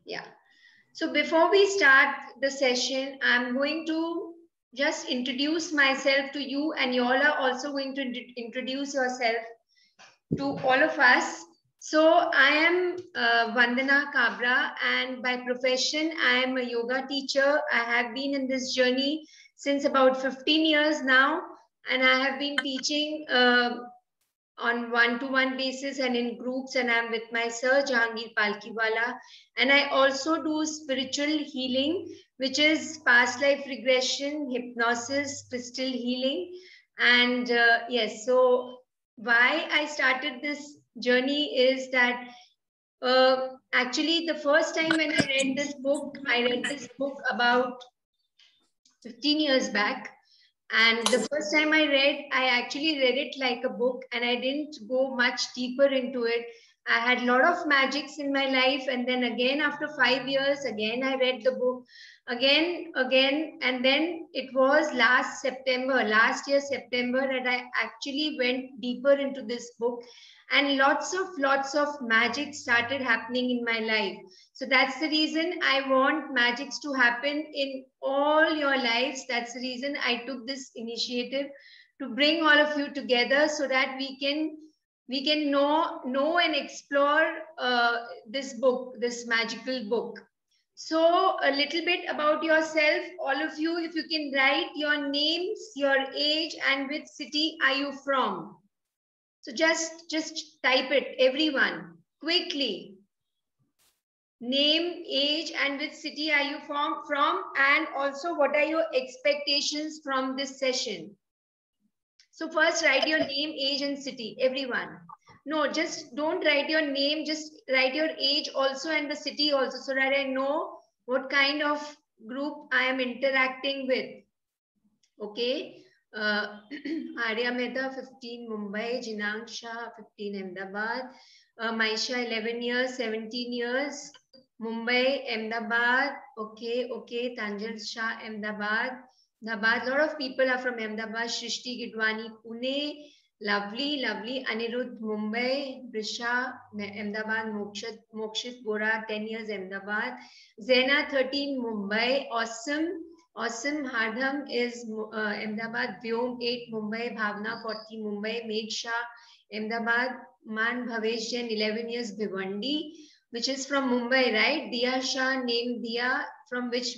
Yeah. So before we start the session, I'm going to just introduce myself to you, and you all are also going to introduce yourself to all of us. So I am Vandana Kabra, and by profession, I am a yoga teacher. I have been in this journey since about 15 years now, and I have been teaching on one-to-one basis and in groups, and I'm with my sir Jahangir Palkiwala, and I also do spiritual healing, which is past life regression, hypnosis, crystal healing. And yes, so why I started this journey is that actually the first time when I read this book about 15 years back. And the first time I actually read it like a book, and I didn't go much deeper into it. I had a lot of magics in my life. And then again, after 5 years, again, I read the book again. And then it was last year, September, that I actually went deeper into this book, and lots of magic started happening in my life. So that's the reason I want magics to happen in all your lives. That's the reason I took this initiative to bring all of you together so that we can know and explore this book, this magical book. So a little bit about yourself, all of you, if you can write your names, your age, and which city are you from. So just type it, everyone, quickly. Name, age, and which city are you from, and also what are your expectations from this session. So first write your name, age, and city, everyone. No, just don't write your name, just write your age also and the city also, so that I know what kind of group I am interacting with. Okay. Arya Mehta, 15, Mumbai. Jinang Shah, 15, Ahmedabad. Maisha, 11 years, 17 years. Mumbai, Ahmedabad. Okay. Tanjal Shah, Ahmedabad. Ahmedabad. A lot of people are from Ahmedabad. Shrishti Gidwani, Pune. Lovely. Anirudh, Mumbai. Brisha, Ahmedabad. Mokshit Gora, 10 years, Ahmedabad. Zena, 13, Mumbai. Awesome. Hardham is Ahmedabad. Vyom, 8, Mumbai. Bhavna, 40, Mumbai. Megh Shah, Ahmedabad. Man Bhavesh Jain, 11 years, Bhiwandi, which is from Mumbai, right? Diya Shah, name Diya. From which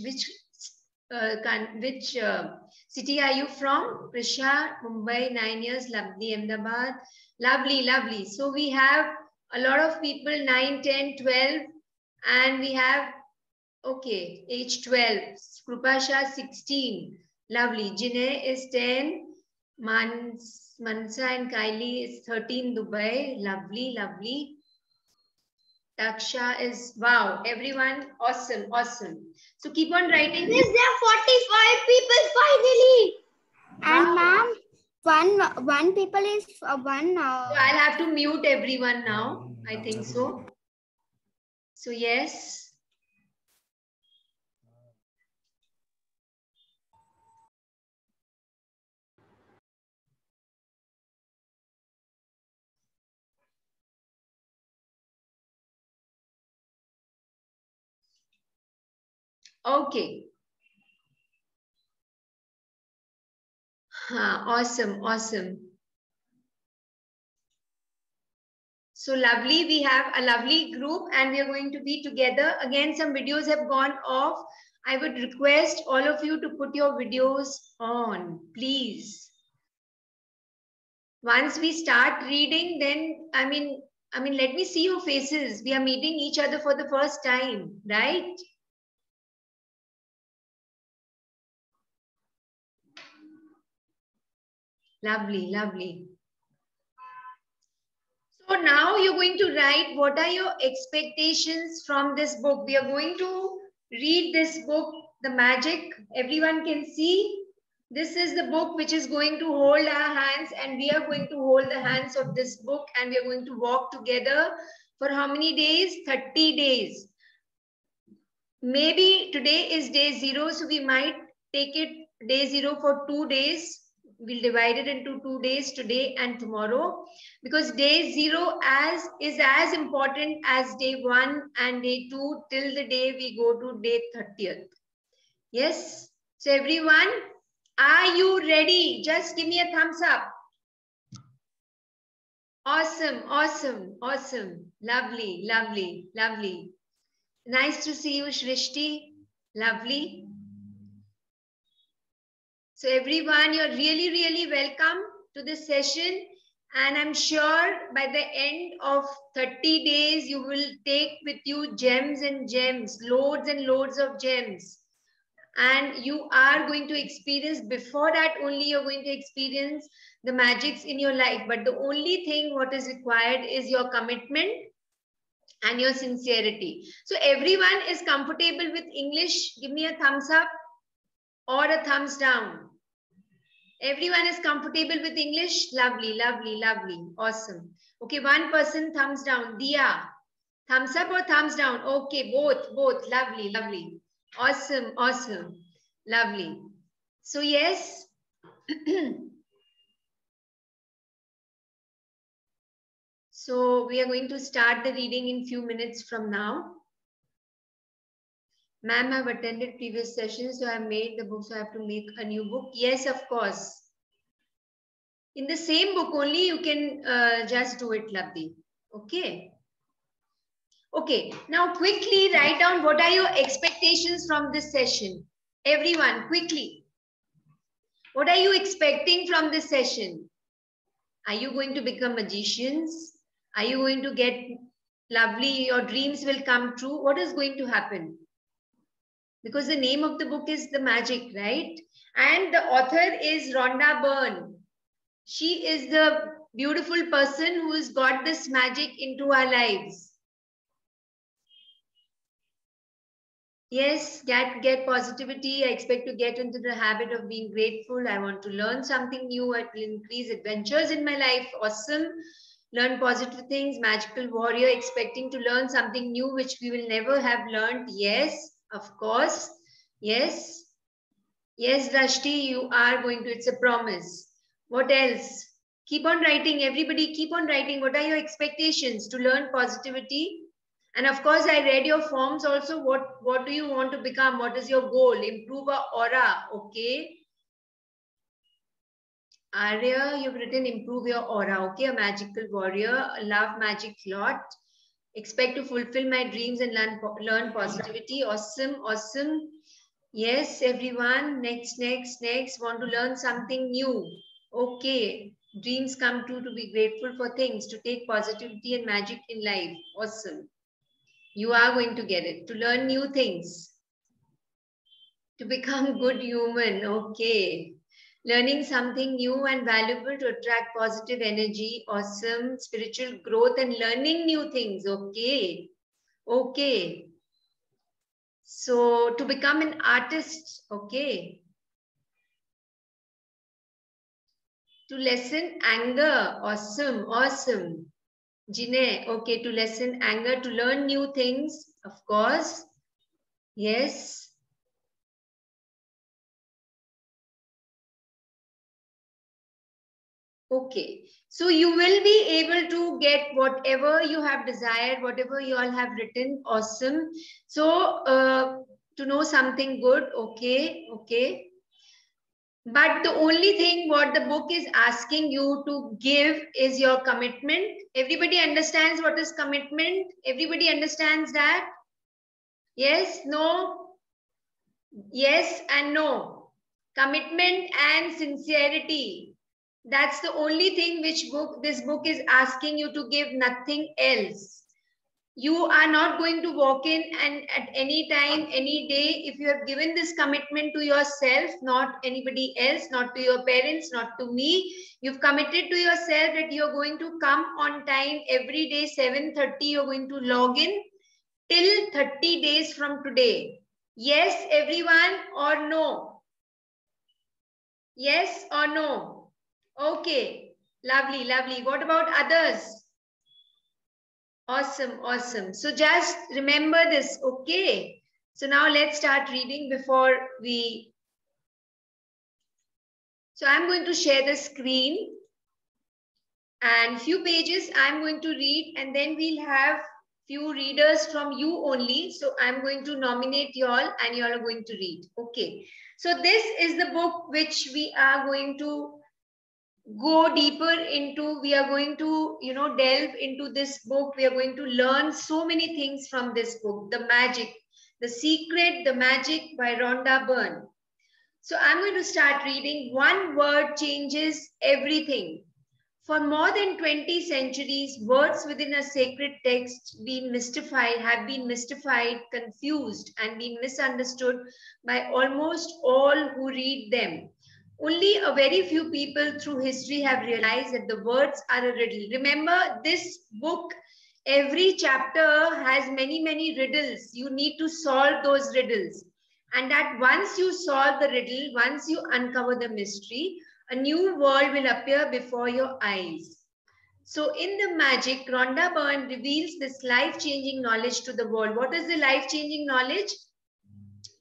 city are you from? Prisha, Mumbai, 9 years. Labdi, Ahmedabad. Lovely. So we have a lot of people, 9, 10, 12, and we have, okay, age 12. Krupasha, 16. Lovely. Jinay is 10. Mansa and Kylie is 13, Dubai. Lovely. Taksha is, wow, everyone, awesome. So keep on writing. Is there 45 people finally? And Wow. one people is one. So I'll have to mute everyone now. I think so. So yes. Okay. Awesome. So lovely. We have a lovely group and we are going to be together. Again, some videos have gone off. I would request all of you to put your videos on, please. Once we start reading, then, I mean, let me see your faces. We are meeting each other for the first time, right? Lovely. So now you're going to write what are your expectations from this book. We are going to read this book, The Magic. Everyone can see. This is the book which is going to hold our hands, and we are going to hold the hands of this book, and we are going to walk together for how many days? 30 days. Maybe today is day 0, so we might take it day 0 for 2 days. we'll divide it into 2 days, today and tomorrow, because day 0 is as important as day 1 and day 2 till the day we go to day 30th. Yes. So everyone, are you ready? Just give me a thumbs up. Awesome, awesome, awesome. Lovely, lovely, lovely. Nice to see you, Shrishti. Lovely. So everyone, you're really, really welcome to this session. And I'm sure by the end of 30 days, you will take with you gems and gems, loads and loads of gems. And you are going to experience, before that only you're going to experience the magics in your life. But the only thing what is required is your commitment and your sincerity. So everyone is comfortable with English. Give me a thumbs up or a thumbs down. Everyone is comfortable with English? Lovely, lovely, lovely. Awesome. Okay, one person thumbs down. Dia, thumbs up or thumbs down? Okay, both. Lovely, lovely. Awesome, awesome. Lovely. So yes. So we are going to start the reading in few minutes from now. Ma'am, I've attended previous sessions, so I made the book, so I have to make a new book. Yes, of course. In the same book only, you can just do it, Labdi. Okay. Okay. Now, quickly write down what are your expectations from this session. Everyone, quickly. What are you expecting from this session? Are you going to become magicians? Are you going to get lovely? Your dreams will come true. What is going to happen? Because the name of the book is The Magic, right? And the author is Rhonda Byrne. She is the beautiful person who has got this magic into our lives. Yes, get positivity. I expect to get into the habit of being grateful. I want to learn something new. It will increase adventures in my life. Awesome. Learn positive things. Magical warrior, expecting to learn something new which we will never have learned. Yes. Of course. Yes. Yes, Rashti, you are going to. It's a promise. What else? Keep on writing. Everybody keep on writing. What are your expectations to learn positivity? And of course, I read your forms also. What do you want to become? What is your goal? Improve our aura. Okay. Arya, you've written improve your aura. Okay. A magical warrior. Love magic lot. Expect to fulfill my dreams and learn positivity. Awesome, awesome. Yes, everyone. Next. Want to learn something new. Okay. Dreams come true, to be grateful for things, to take positivity and magic in life. Awesome. You are going to get it. To learn new things. To become good human. Okay. Learning something new and valuable to attract positive energy. Awesome. Spiritual growth and learning new things. Okay. Okay. So to become an artist. Okay. To lessen anger. Awesome. Awesome. Jine. Okay. To lessen anger. To learn new things. Of course. Yes. Okay, so you will be able to get whatever you have desired, whatever you all have written. Awesome. So to know something good. Okay, okay. But the only thing what the book is asking you to give is your commitment. Everybody understands what is commitment? Everybody understands that? Yes, no, yes and no. Commitment and sincerity. That's the only thing which this book is asking you to give, nothing else. You are not going to walk in and at any time, any day, if you have given this commitment to yourself, not anybody else, not to your parents, not to me, you've committed to yourself that you're going to come on time every day, 7:30, you're going to log in till 30 days from today. Yes, everyone, or no? Yes or no? Okay, lovely, lovely. What about others? Awesome, awesome. So just remember this, okay? So now let's start reading before we... So I'm going to share the screen and few pages I'm going to read, and then we'll have few readers from you only. So I'm going to nominate you all and you all are going to read. Okay. So this is the book which we are going to go deeper into. We are going to, delve into this book. We are going to learn so many things from this book. The Magic, The Secret, The Magic by Rhonda Byrne. So I'm going to start reading. One word changes everything. For more than 20 centuries, words within a sacred text have been mystified, confused, and been misunderstood by almost all who read them. Only a very few people through history have realized that the words are a riddle. Remember, this book, every chapter has many, many riddles. You need to solve those riddles. And that once you solve the riddle, once you uncover the mystery, a new world will appear before your eyes. So in The Magic, Rhonda Byrne reveals this life-changing knowledge to the world. What is the life-changing knowledge?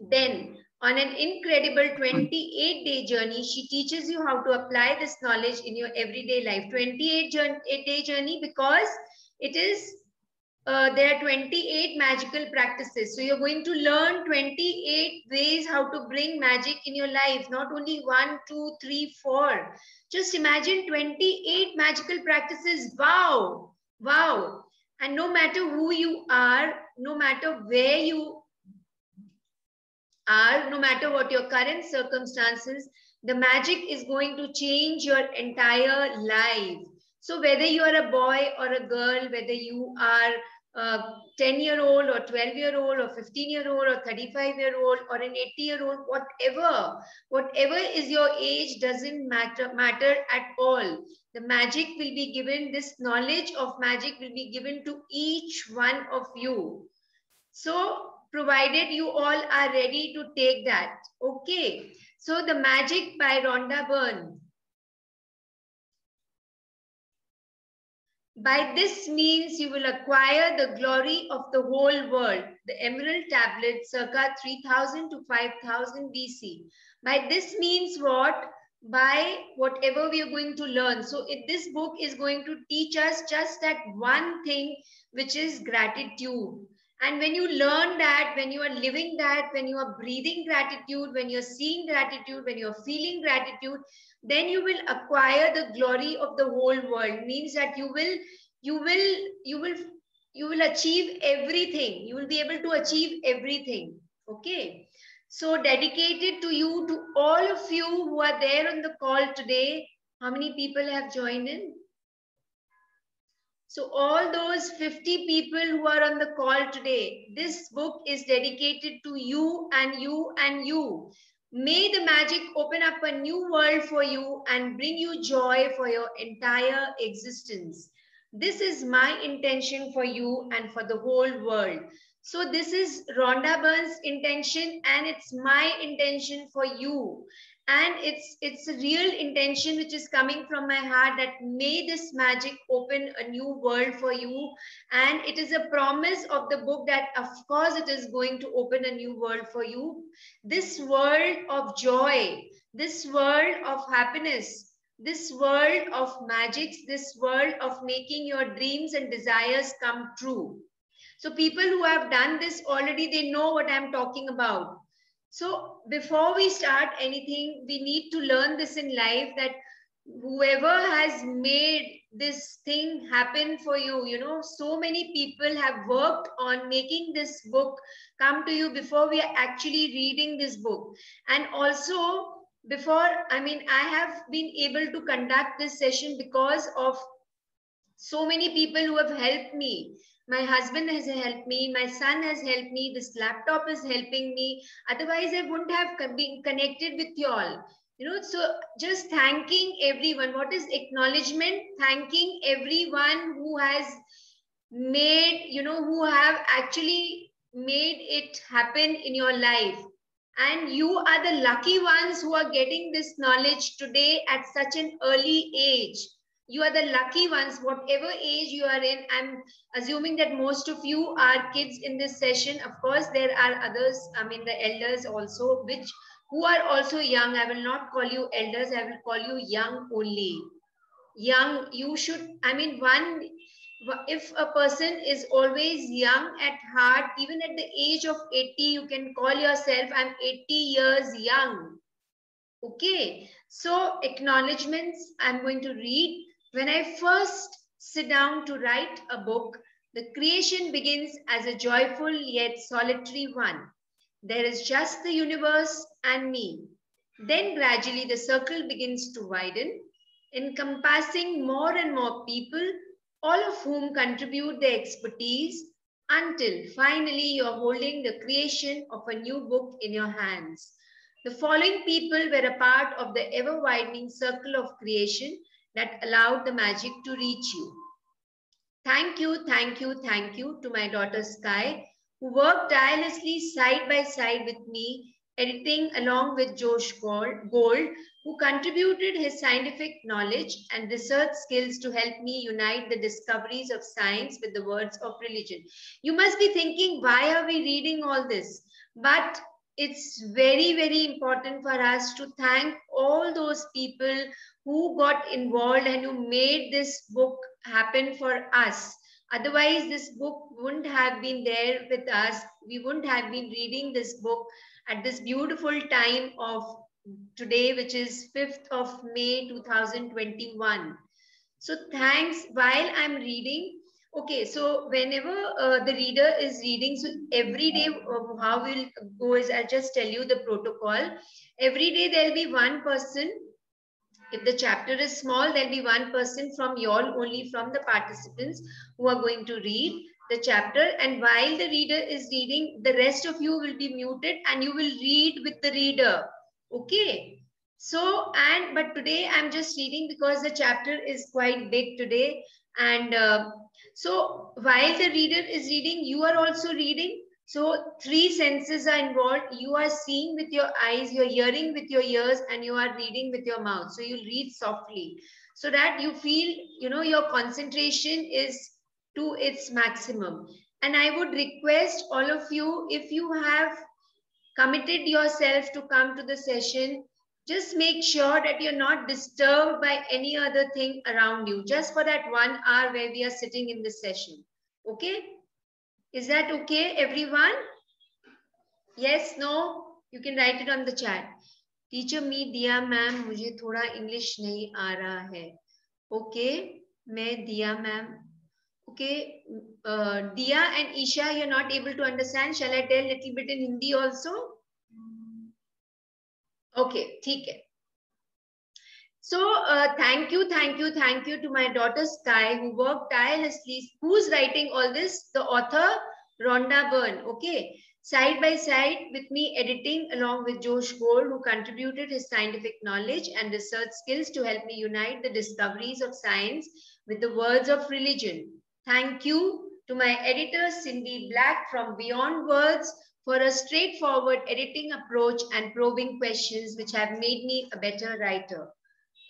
Then, on an incredible 28-day journey, she teaches you how to apply this knowledge in your everyday life. 28-day journey because it is there are 28 magical practices. So you're going to learn 28 ways how to bring magic in your life. Not only 1, 2, 3, 4. Just imagine 28 magical practices. Wow. Wow. And no matter who you are, no matter where you are, no matter what your current circumstances, the magic is going to change your entire life. So whether you are a boy or a girl, whether you are 10-year-old or 12-year-old or 15-year-old or 35-year-old or an 80-year-old, whatever is your age doesn't matter at all. The magic will be given, this knowledge of magic will be given to each one of you. So provided you all are ready to take that. Okay. So The Magic by Rhonda Byrne. By this means you will acquire the glory of the whole world. The Emerald Tablet circa 3000 to 5000 BC. By this means what? By whatever we are going to learn. So this book is going to teach us just that one thing, which is gratitude. And when you learn that, when you are living that, when you are breathing gratitude, when you're seeing gratitude, when you're feeling gratitude, then you will acquire the glory of the whole world. Means that you will achieve everything. You will be able to achieve everything. Okay. So dedicated to you, to all of you who are there on the call today. How many people have joined in? So all those 50 people who are on the call today, this book is dedicated to you and you and you. May the magic open up a new world for you and bring you joy for your entire existence. This is my intention for you and for the whole world. So this is Rhonda Byrne's intention and it's my intention for you. And it's a real intention which is coming from my heart that may this magic open a new world for you. And it is a promise of the book that of course it is going to open a new world for you. This world of joy, this world of happiness, this world of magics, this world of making your dreams and desires come true. So people who have done this already, they know what I'm talking about. So before we start anything, we need to learn this in life that whoever has made this thing happen for you, so many people have worked on making this book come to you before we are actually reading this book. And also I have been able to conduct this session because of so many people who have helped me. My husband has helped me. My son has helped me. This laptop is helping me. Otherwise, I wouldn't have been connected with you all. So just thanking everyone. What is acknowledgement? Thanking everyone who has made, who have actually made it happen in your life. And you are the lucky ones who are getting this knowledge today at such an early age. You are the lucky ones, whatever age you are in. I'm assuming that most of you are kids in this session. Of course, there are others, the elders also, which who are also young. I will not call you elders. I will call you young only. Young, you should, I mean, if a person is always young at heart, even at the age of 80, you can call yourself, I'm 80 years young. Okay, so acknowledgements I'm going to read. When I first sit down to write a book, the creation begins as a joyful yet solitary one. There is just the universe and me. Then gradually the circle begins to widen, encompassing more and more people, all of whom contribute their expertise, until finally you're holding the creation of a new book in your hands. The following people were a part of the ever-widening circle of creation that allowed the magic to reach you. Thank you, thank you, thank you to my daughter Sky, who worked tirelessly side by side with me, editing along with Josh Gold, who contributed his scientific knowledge and research skills to help me unite the discoveries of science with the words of religion. You must be thinking, why are we reading all this? But it's very, very important for us to thank all those people who got involved and who made this book happen for us. Otherwise, this book wouldn't have been there with us. We wouldn't have been reading this book at this beautiful time of today, which is 5th of May 2021. So thanks. While I'm reading, okay, so whenever the reader is reading, so every day how we'll go is, I'll just tell you the protocol. Every day there'll be one person. If the chapter is small, there'll be one person from y'all, only from the participants who are going to read the chapter. And while the reader is reading, the rest of you will be muted and you will read with the reader. Okay. So, but today I'm just reading because the chapter is quite big today. And so while the reader is reading, you are also reading. So 3 senses are involved. You are seeing with your eyes, you're hearing with your ears, and you are reading with your mouth. So you'll read softly so that you feel, your concentration is to its maximum. And I would request all of you, if you have committed yourself to come to the session, just make sure that you're not disturbed by any other thing around you, just for that 1 hour where we are sitting in this session. Okay? Is that okay, everyone? Yes, no? You can write it on the chat. Teacher me, Diya ma'am, मुझे थोड़ा English नहीं आ रहा है. Okay, मैं Diya ma'am. Okay, Diya and Isha, you're not able to understand. Shall I tell a little bit in Hindi also? Okay, ठीक है. So thank you to my daughter Sky, who worked tirelessly. Who's writing all this? The author, Rhonda Byrne. Okay, side by side with me, editing along with Josh Gold, who contributed his scientific knowledge and research skills to help me unite the discoveries of science with the words of religion. Thank you to my editor, Cindy Black from Beyond Words, for a straightforward editing approach and probing questions which have made me a better writer.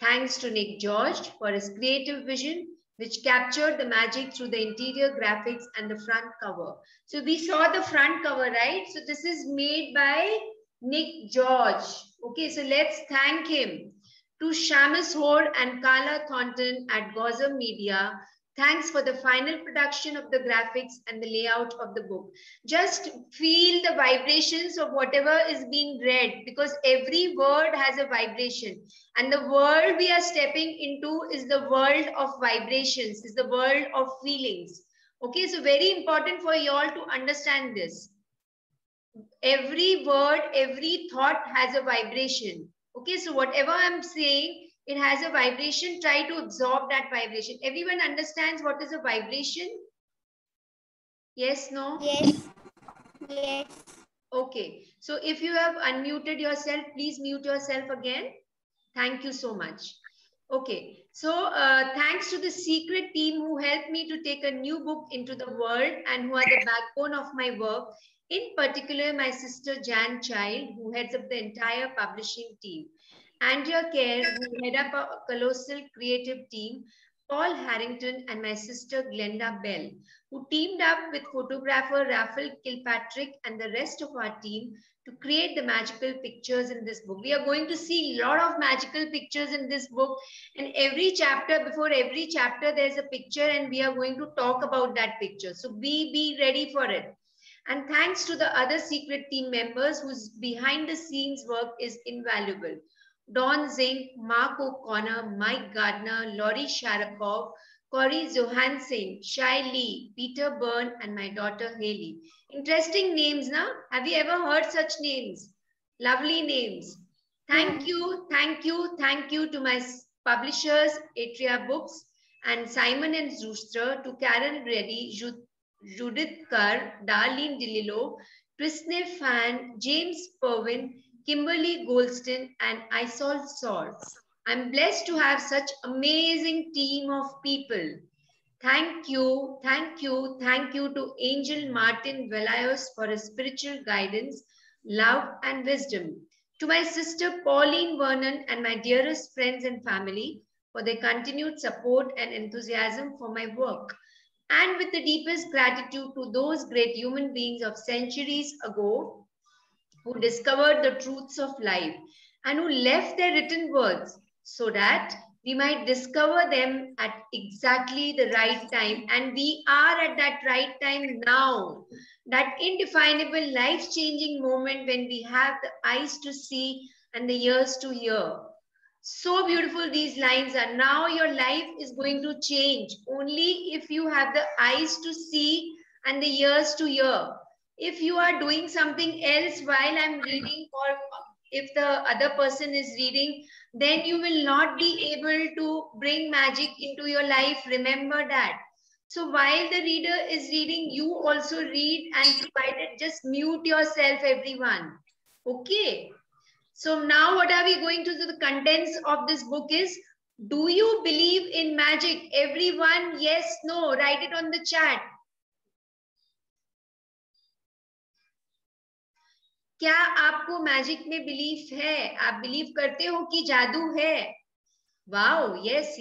Thanks to Nick George for his creative vision, which captured the magic through the interior graphics and the front cover. So we saw the front cover, right? So this is made by Nick George. Okay, so let's thank him. To Shamus Hoare and Carla Thornton at Gozer Media, thanks for the final production of the graphics and the layout of the book. Just feel the vibrations of whatever is being read, because every word has a vibration. And the world we are stepping into is the world of vibrations, is the world of feelings. Okay, so very important for you all to understand this. Every word, every thought has a vibration. Okay, so whatever I'm saying, it has a vibration. Try to absorb that vibration. Everyone understands what is a vibration? Yes, no? Yes. Yes. Okay. So if you have unmuted yourself, please mute yourself again. Thank you so much. Okay. So thanks to the secret team who helped me to take a new book into the world and who are the backbone of my work. In particular, my sister Jan Child, who heads up the entire publishing team. Andrea Kerr, who head up a colossal creative team. Paul Harrington and my sister Glenda Bell, who teamed up with photographer Raphael Kilpatrick and the rest of our team to create the magical pictures in this book. We are going to see a lot of magical pictures in this book, and every chapter, before every chapter, there's a picture, and we are going to talk about that picture. So be ready for it. And thanks to the other secret team members whose behind the scenes work is invaluable. Don Zink, Mark O'Connor, Mike Gardner, Laurie Sharakov, Corey Johansson, Shai Lee, Peter Byrne, and my daughter Haley. Interesting names, na? Have you ever heard such names? Lovely names. Thank you to my publishers, Atria Books, and Simon and Schuster, to Karen Reddy, Judith Kerr, Darlene DeLillo, Trisne Fan, James Perwin, Kimberly Goldston, and Isol Saul. I'm blessed to have such amazing team of people. Thank you to Angel Martin Velayos for his spiritual guidance, love, and wisdom. To my sister Pauline Vernon and my dearest friends and family for their continued support and enthusiasm for my work. And with the deepest gratitude to those great human beings of centuries ago who discovered the truths of life and who left their written words so that we might discover them at exactly the right time. And we are at that right time now, that indefinable life-changing moment when we have the eyes to see and the ears to hear. So beautiful these lines are. Now your life is going to change only if you have the eyes to see and the ears to hear. If you are doing something else while I'm reading, or if the other person is reading, then you will not be able to bring magic into your life. Remember that. So while the reader is reading, you also read, and provided just mute yourself, everyone. Okay. So now what are we going to do? The contents of this book is, do you believe in magic? Everyone, yes, no, write it on the chat. क्या आपको magic में belief है? आप believe करते हो कि जादू है? Wow, yes.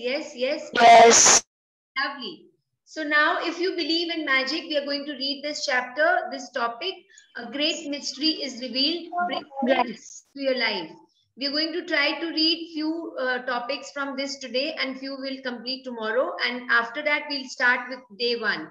Lovely. So now if you believe in magic, we are going to read this chapter, this topic. A great mystery is revealed. Bring bliss to your life. We are going to try to read few topics from this today, and few will complete tomorrow. And after that, we'll start with day 1.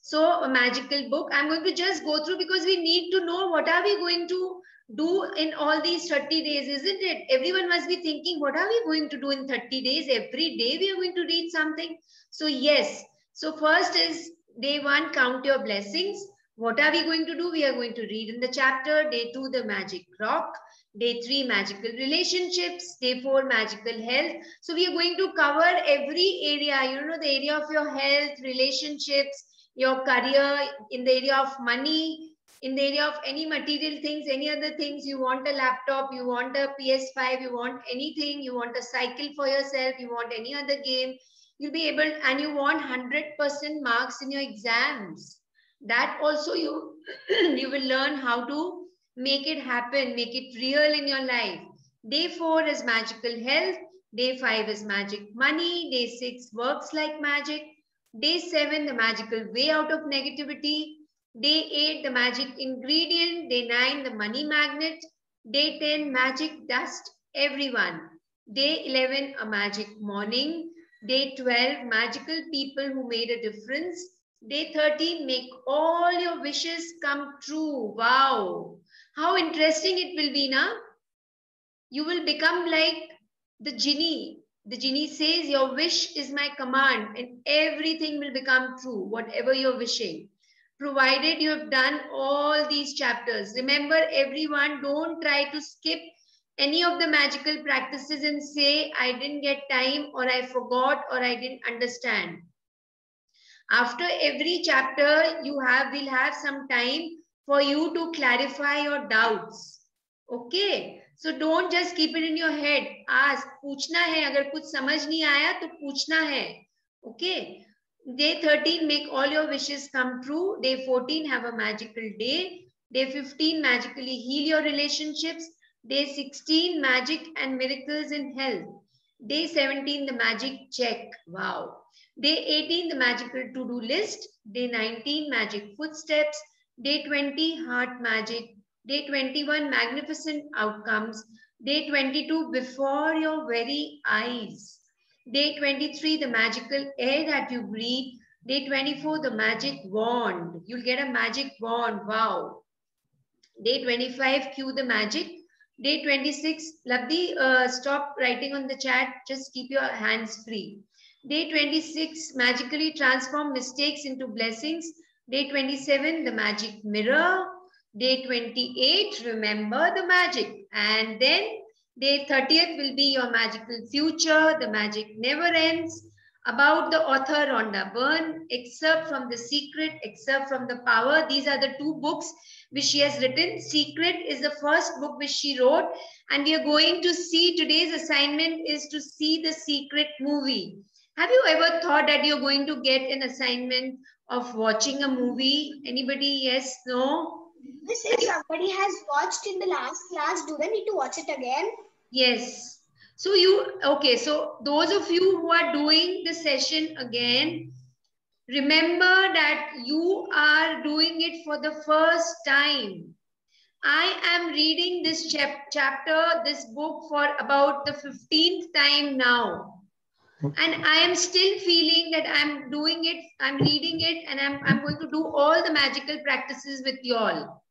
So a magical book. I'm going to just go through because we need to know what are we going to do in all these 30 days, isn't it? Everyone must be thinking, what are we going to do in 30 days? Every day we are going to read something. So yes. So first is day 1, count your blessings. What are we going to do? We are going to read in the chapter. Day 2, the magic rock. Day 3, magical relationships. Day 4, magical health. So we are going to cover every area, you know, the area of your health, relationships, your career, in the area of money, in the area of any material things, any other things. You want a laptop, you want a PS5, you want anything, you want a cycle for yourself, you want any other game. You'll be able, and you want 100% marks in your exams. That also you will learn how to make it happen, make it real in your life. Day 4 is magical health. Day 5 is magic money. Day 6, works like magic. Day 7, the magical way out of negativity. Day 8, the magic ingredient. Day 9, the money magnet. Day 10, magic dust, everyone. Day 11, a magic morning. Day 12, magical people who made a difference. Day 13, make all your wishes come true. Wow. How interesting it will be, na? You will become like the genie. The genie says, your wish is my command, and everything will become true, whatever you're wishing, provided you have done all these chapters. Remember, everyone, don't try to skip any of the magical practices and say, I didn't get time, or I forgot, or I didn't understand. After every chapter, will have some time for you to clarify your doubts. Okay? So don't just keep it in your head. Ask, पूछना है. अगर कुछ समझ नहीं आया तो पूछना है. Okay? Day 13, make all your wishes come true. Day 14, have a magical day. Day 15, magically heal your relationships. Day 16, magic and miracles in health. Day 17, the magic check. Wow. Day 18, the magical to-do list. Day 19, magic footsteps. Day 20, heart magic. Day 21, magnificent outcomes. Day 22, before your very eyes. Day 23, the magical air that you breathe. Day 24, the magic wand. You'll get a magic wand. Wow. Day 25, cue the magic. Day 26, Labdi, stop writing on the chat. Just keep your hands free. Day 26, magically transform mistakes into blessings. Day 27, the magic mirror. Day 28, remember the magic. And then day 30th will be your magical future. The magic never ends. About the author Rhonda Byrne, excerpt from The Secret, excerpt from The Power. These are the two books which she has written. Secret is the first book which she wrote, and we are going to see, today's assignment is to see the Secret movie. Have you ever thought that you're going to get an assignment of watching a movie? Anybody? Yes, no? This if somebody has watched in the last class, do they need to watch it again? Yes. So okay, so those of you who are doing the session again, remember that you are doing it for the first time. I am reading this chapter, this book for about the 15th time now. And I am still feeling that I'm doing it, I'm reading it, and I'm going to do all the magical practices with you all.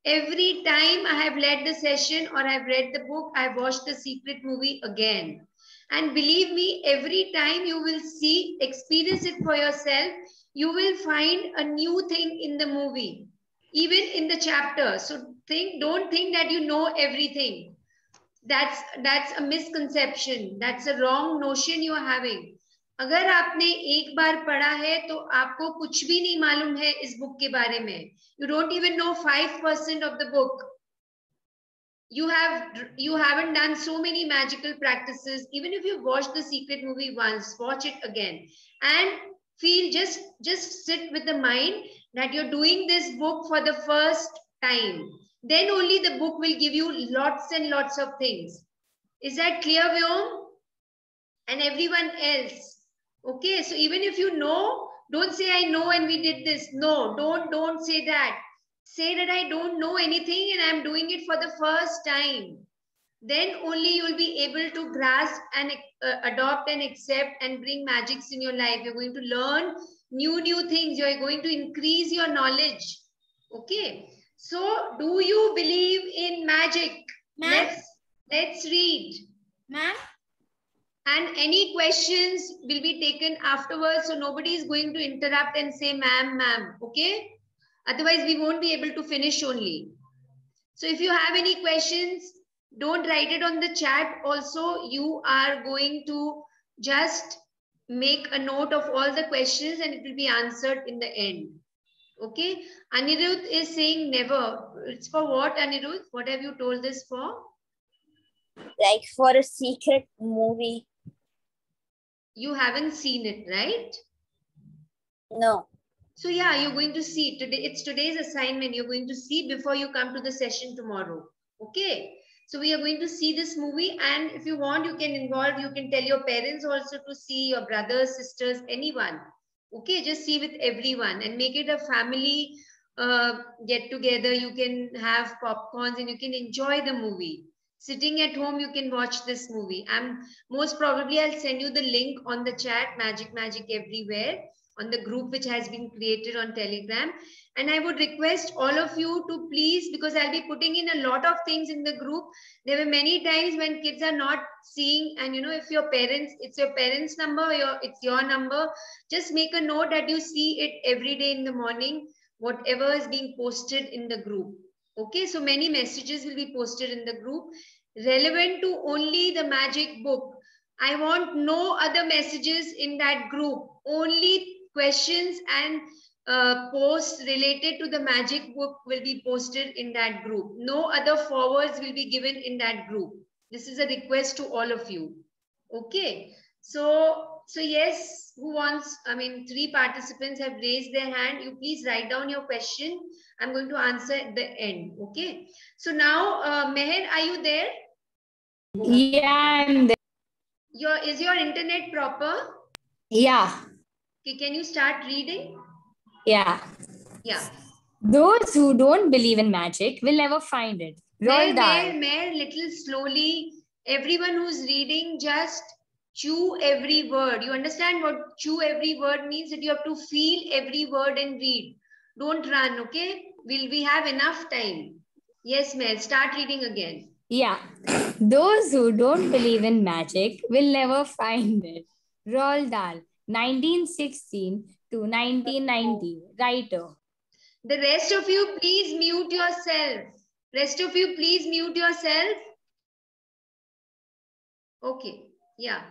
Every time I have led the session or I've read the book, I've watched the Secret movie again. And believe me, every time you will see, experience it for yourself, you will find a new thing in the movie, even in the chapter. So don't think that you know everything. That's a misconception. That's a wrong notion you are having. अगर आपने एक बार पढ़ा है तो आपको कुछ भी नहीं मालूम है इस बुक के बारे में. You don't even know 5% of the book. You haven't done so many magical practices. Even if you watched the Secret movie once, watch it again and feel, just sit with the mind that you're doing this book for the first time. Then only the book will give you lots and lots of things. Is that clear, Vyom? And everyone else? Okay, so even if you know, don't say I know and we did this. No, don't say that. Say that I don't know anything and I'm doing it for the first time. Then only you'll be able to grasp and adopt and accept and bring magics in your life. You're going to learn new things. You're going to increase your knowledge. Okay. So do you believe in magic? Let's read. Ma'am? And any questions will be taken afterwards. So nobody is going to interrupt and say, ma'am, okay? Otherwise, we won't be able to finish only. So if you have any questions, don't write it on the chat. Also, you are going to just make a note of all the questions and it will be answered in the end. Okay? Anirudh is saying never. It's for what, Anirudh? What have you told this for? Like for a secret movie. You haven't seen it, right? No. So yeah, you're going to see today. It's today's assignment. You're going to see before you come to the session tomorrow. Okay. So we are going to see this movie, and if you want, you can involve. You can tell your parents also to see, your brothers, sisters, anyone. Okay, just see with everyone and make it a family get together. You can have popcorns and you can enjoy the movie. Sitting at home, you can watch this movie. Most probably I'll send you the link on the chat, Magic Everywhere, on the group which has been created on Telegram. And I would request all of you to please, because I'll be putting in a lot of things in the group. There were many times when kids are not seeing, and if your parents, it's your parents' number, it's your number, just make a note that you see it every day in the morning, whatever is being posted in the group. Okay, so many messages will be posted in the group relevant to only the magic book. I want no other messages in that group, only questions and posts related to the magic book will be posted in that group. No other forwards will be given in that group. This is a request to all of you. Okay, so yes, who wants? 3 participants have raised their hand. You please write down your question. I'm going to answer at the end. Okay, so now Meher, are you there? Yeah, I'm there. Is your internet proper? Yeah. Okay, can you start reading? Yeah. Yeah. Those who don't believe in magic will never find it. Roald Dahl. Mayor, little slowly. Everyone who's reading, just chew every word. You understand what chew every word means? That you have to feel every word and read. Don't run, okay? We have enough time. Yes, Mayor, start reading again. Yeah. Those who don't believe in magic will never find it. Roald Dahl, 1916 to 1990, writer. The rest of you, please mute yourself. Rest of you, please mute yourself. Okay, yeah.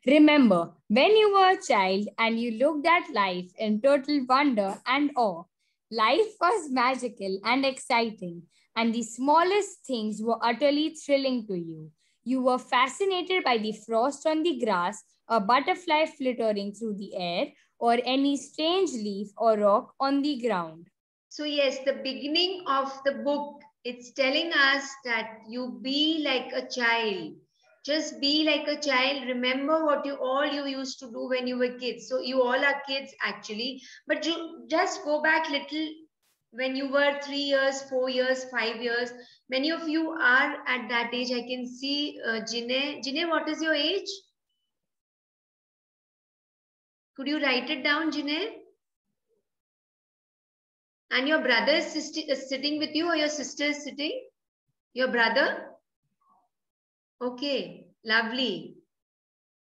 Remember, when you were a child and you looked at life in total wonder and awe, life was magical and exciting, and the smallest things were utterly thrilling to you. You were fascinated by the frost on the grass, a butterfly flittering through the air, or any strange leaf or rock on the ground. So yes, the beginning of the book, it's telling us that you be like a child. Just be like a child. Remember what you used to do when you were kids. So you all are kids actually, but you just go back little when you were 3 years, 4 years, 5 years. Many of you are at that age. I can see Jinay. Jinay, what is your age? Could you write it down, Jinay? And your brother is sitting with you, or your sister is sitting? Your brother? Okay, lovely.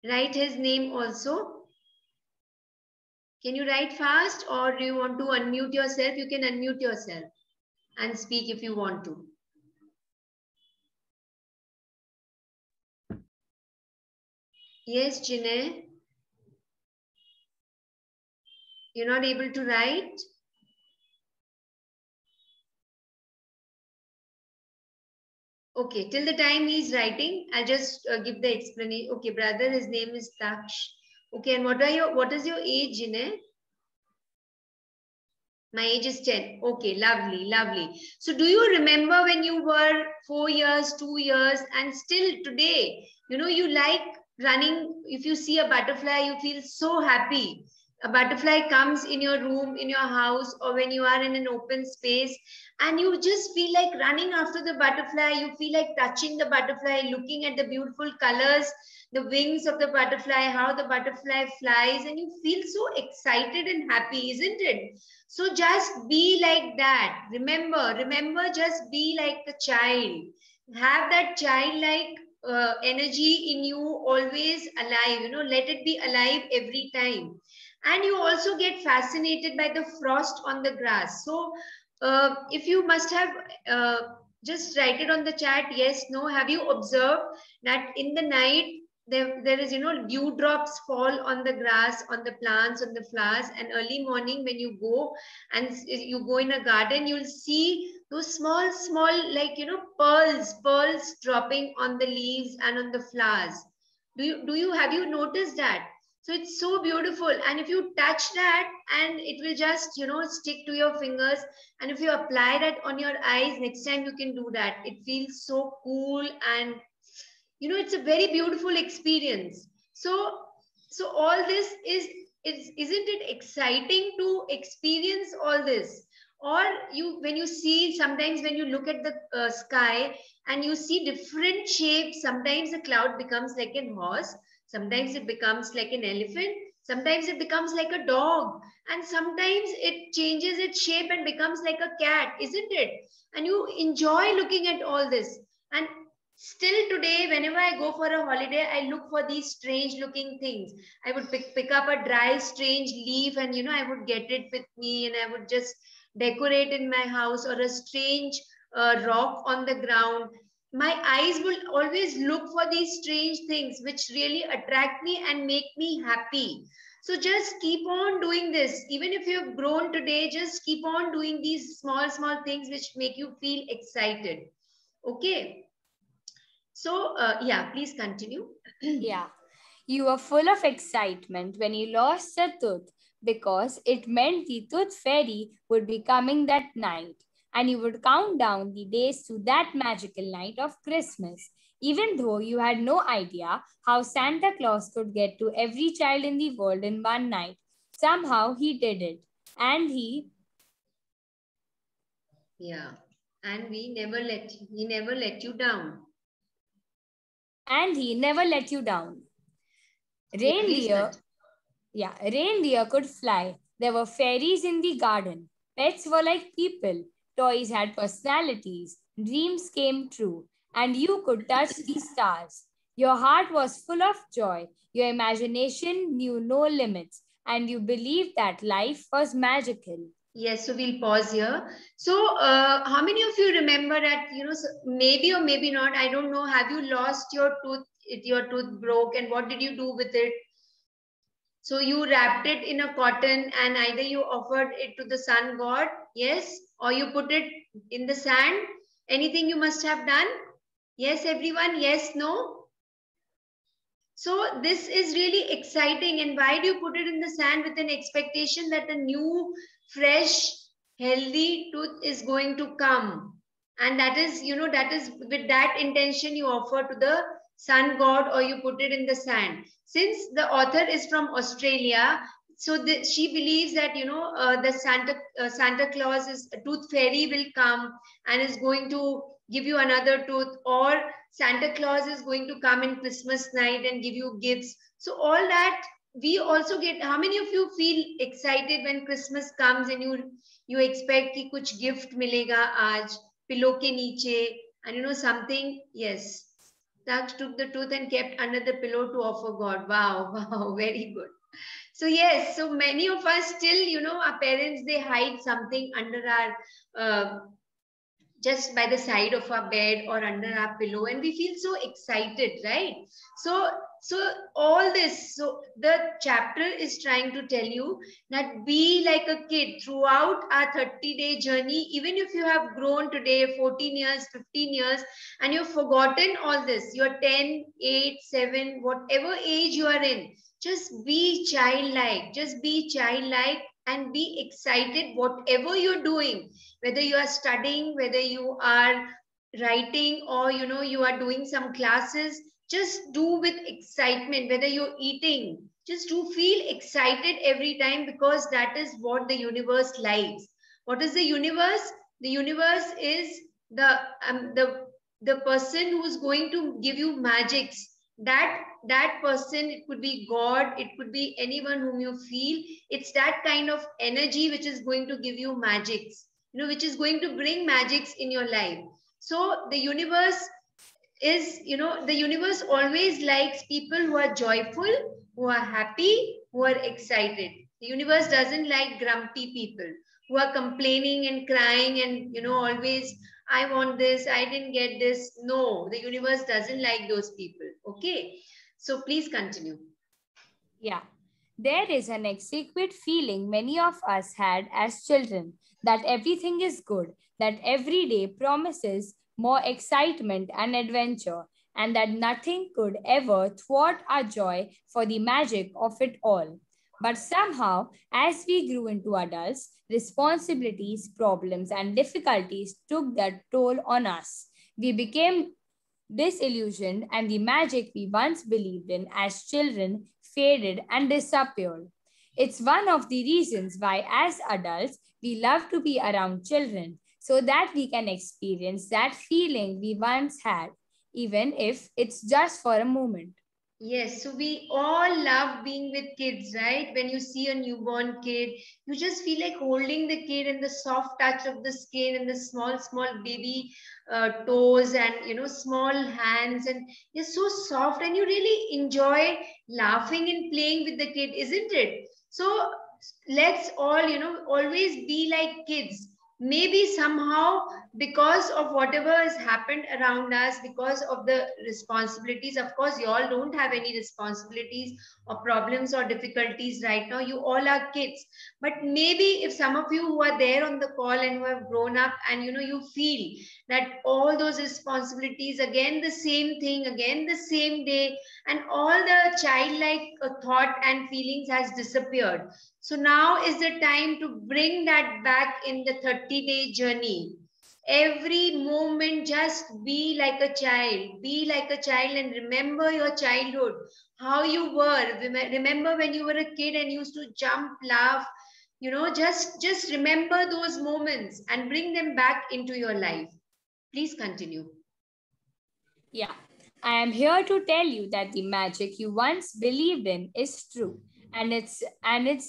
Write his name also. Can you write fast, or do you want to unmute yourself? You can unmute yourself and speak if you want to. Yes, Jinay. You're not able to write? Okay, till the time he's writing, I'll just give the explanation. Okay, brother, his name is Daksh. Okay, and what is your age, Jinay? My age is 10. Okay, lovely, lovely. So do you remember when you were 4 years, 2 years, and still today, you like running? If you see a butterfly, you feel so happy. A butterfly comes in your room, in your house, or when you are in an open space, and you just feel like running after the butterfly. You feel like touching the butterfly, looking at the beautiful colors, the wings of the butterfly, how the butterfly flies, and you feel so excited and happy, isn't it? So just be like that. Remember, just be like the child. Have that childlike energy in you always alive. Let it be alive every time. And you also get fascinated by the frost on the grass. So if you must have just write it on the chat, yes, no. Have you observed that in the night, there is, dewdrops fall on the grass, on the plants, on the flowers, and early morning when you go and you go in a garden, you'll see those small, like, pearls dropping on the leaves and on the flowers. Have you noticed that? So it's so beautiful. And if you touch that, and it will just, stick to your fingers. And if you apply that on your eyes, next time you can do that. It feels so cool, and it's a very beautiful experience. So all this isn't it exciting to experience all this? Or when you see, sometimes when you look at the sky and you see different shapes, sometimes the cloud becomes like a horse, sometimes it becomes like an elephant, sometimes it becomes like a dog, and sometimes it changes its shape and becomes like a cat, isn't it? And you enjoy looking at all this. And still today, whenever I go for a holiday, I look for these strange looking things. I would pick up a dry, strange leaf, and I would get it with me, and I would just decorate in my house, or a strange rock on the ground. My eyes will always look for these strange things which really attract me and make me happy. So just keep on doing this. Even if you've grown today, just keep on doing these small things which make you feel excited. Okay. So, yeah, please continue. Yeah. You were full of excitement when you lost a tooth because it meant the tooth fairy would be coming that night. and you would count down the days to that magical night of Christmas. Even though you had no idea how Santa Claus could get to every child in the world in one night, somehow he did it. And he Yeah. And he never let you down. never let you down. Yeah, please Reindeer could fly. There were fairies in the garden. Pets were like people. Toys had personalities. Dreams came true. And you could touch the stars. Your heart was full of joy. Your imagination knew no limits. And you believed that life was magical. Yes, so we'll pause here. So, how many of you remember that, maybe or maybe not, I don't know, have you lost your tooth broke, and what did you do with it? So you wrapped it in a cotton and either you offered it to the sun god, yes, or you put it in the sand. Anything you must have done? Yes, everyone, yes, no? So this is really exciting. And why do you put it in the sand with an expectation that a new, fresh, healthy tooth is going to come? And that is with that intention you offer to the sun god or you put it in the sand. Since the author is from Australia, so she believes that, the Santa Claus is a tooth fairy will come and is going to give you another tooth, or Santa Claus is going to come in Christmas night and give you gifts. So all that we also get. How many of you feel excited when Christmas comes and you expect कि कुछ gift मिलेगा आज pillow के नीचे and something? Yes, Daksh took the tooth and kept under the pillow to offer God. Wow, wow, very good. So yes, so many of us still, our parents, they hide something under our just by the side of our bed or under our pillow, and we feel so excited, right? So all this, so the chapter is trying to tell you that be like a kid throughout our 30-day journey. Even if you have grown today 14 years, 15 years, and you've forgotten all this, you're 10, 8, 7, whatever age you are in, just be childlike, and be excited whatever you're doing, whether you are studying, whether you are writing, or you are doing some classes. Just do with excitement. Whether you're eating, just do feel excited every time, because that is what the universe likes. What is the universe? The universe is the person who's going to give you magics. That person, it could be God, it could be anyone whom you feel. It's that kind of energy which is going to give you magics, which is going to bring magics in your life. So the universe is, the universe always likes people who are joyful, who are happy, who are excited. The universe doesn't like grumpy people who are complaining and crying and, always, I want this, I didn't get this. No, the universe doesn't like those people. Okay. So please continue. Yeah. There is an exquisite feeling many of us had as children, that everything is good, that every day promises more excitement and adventure, and that nothing could ever thwart our joy for the magic of it all. But somehow, as we grew into adults, responsibilities, problems, and difficulties took their toll on us. We became disillusioned, and the magic we once believed in as children faded and disappeared. It's one of the reasons why, as adults, we love to be around children, so that we can experience that feeling we once had, even if it's just for a moment. Yes, so we all love being with kids, right? When you see a newborn kid, you just feel like holding the kid and the soft touch of the skin and the small, small baby toes and, small hands. And you're so soft and you really enjoy laughing and playing with the kid, isn't it? So let's all, always be like kids. Maybe somehow, because of whatever has happened around us, because of the responsibilities. Of course, you all don't have any responsibilities or problems or difficulties right now. You all are kids. But maybe if some of you who are there on the call and who have grown up and you feel that all those responsibilities, again the same thing, again the same day, and all the childlike thought and feelings has disappeared. So now is the time to bring that back in the 30-day journey. Every moment, just be like a child. Be like a child and remember your childhood, how you were. Remember when you were a kid and used to jump, laugh. Just remember those moments and bring them back into your life. Please continue. Yeah, I am here to tell you that the magic you once believed in is true. And it's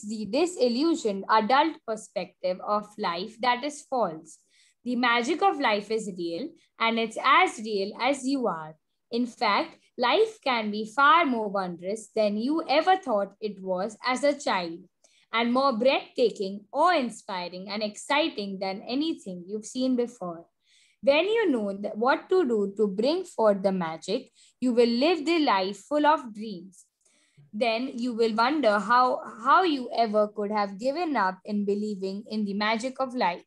the disillusioned adult perspective of life that is false. The magic of life is real, and it's as real as you are. In fact, life can be far more wondrous than you ever thought it was as a child, and more breathtaking, awe-inspiring, and exciting than anything you've seen before. When you know what to do to bring forth the magic, you will live the life full of dreams. Then you will wonder how you ever could have given up in believing in the magic of life.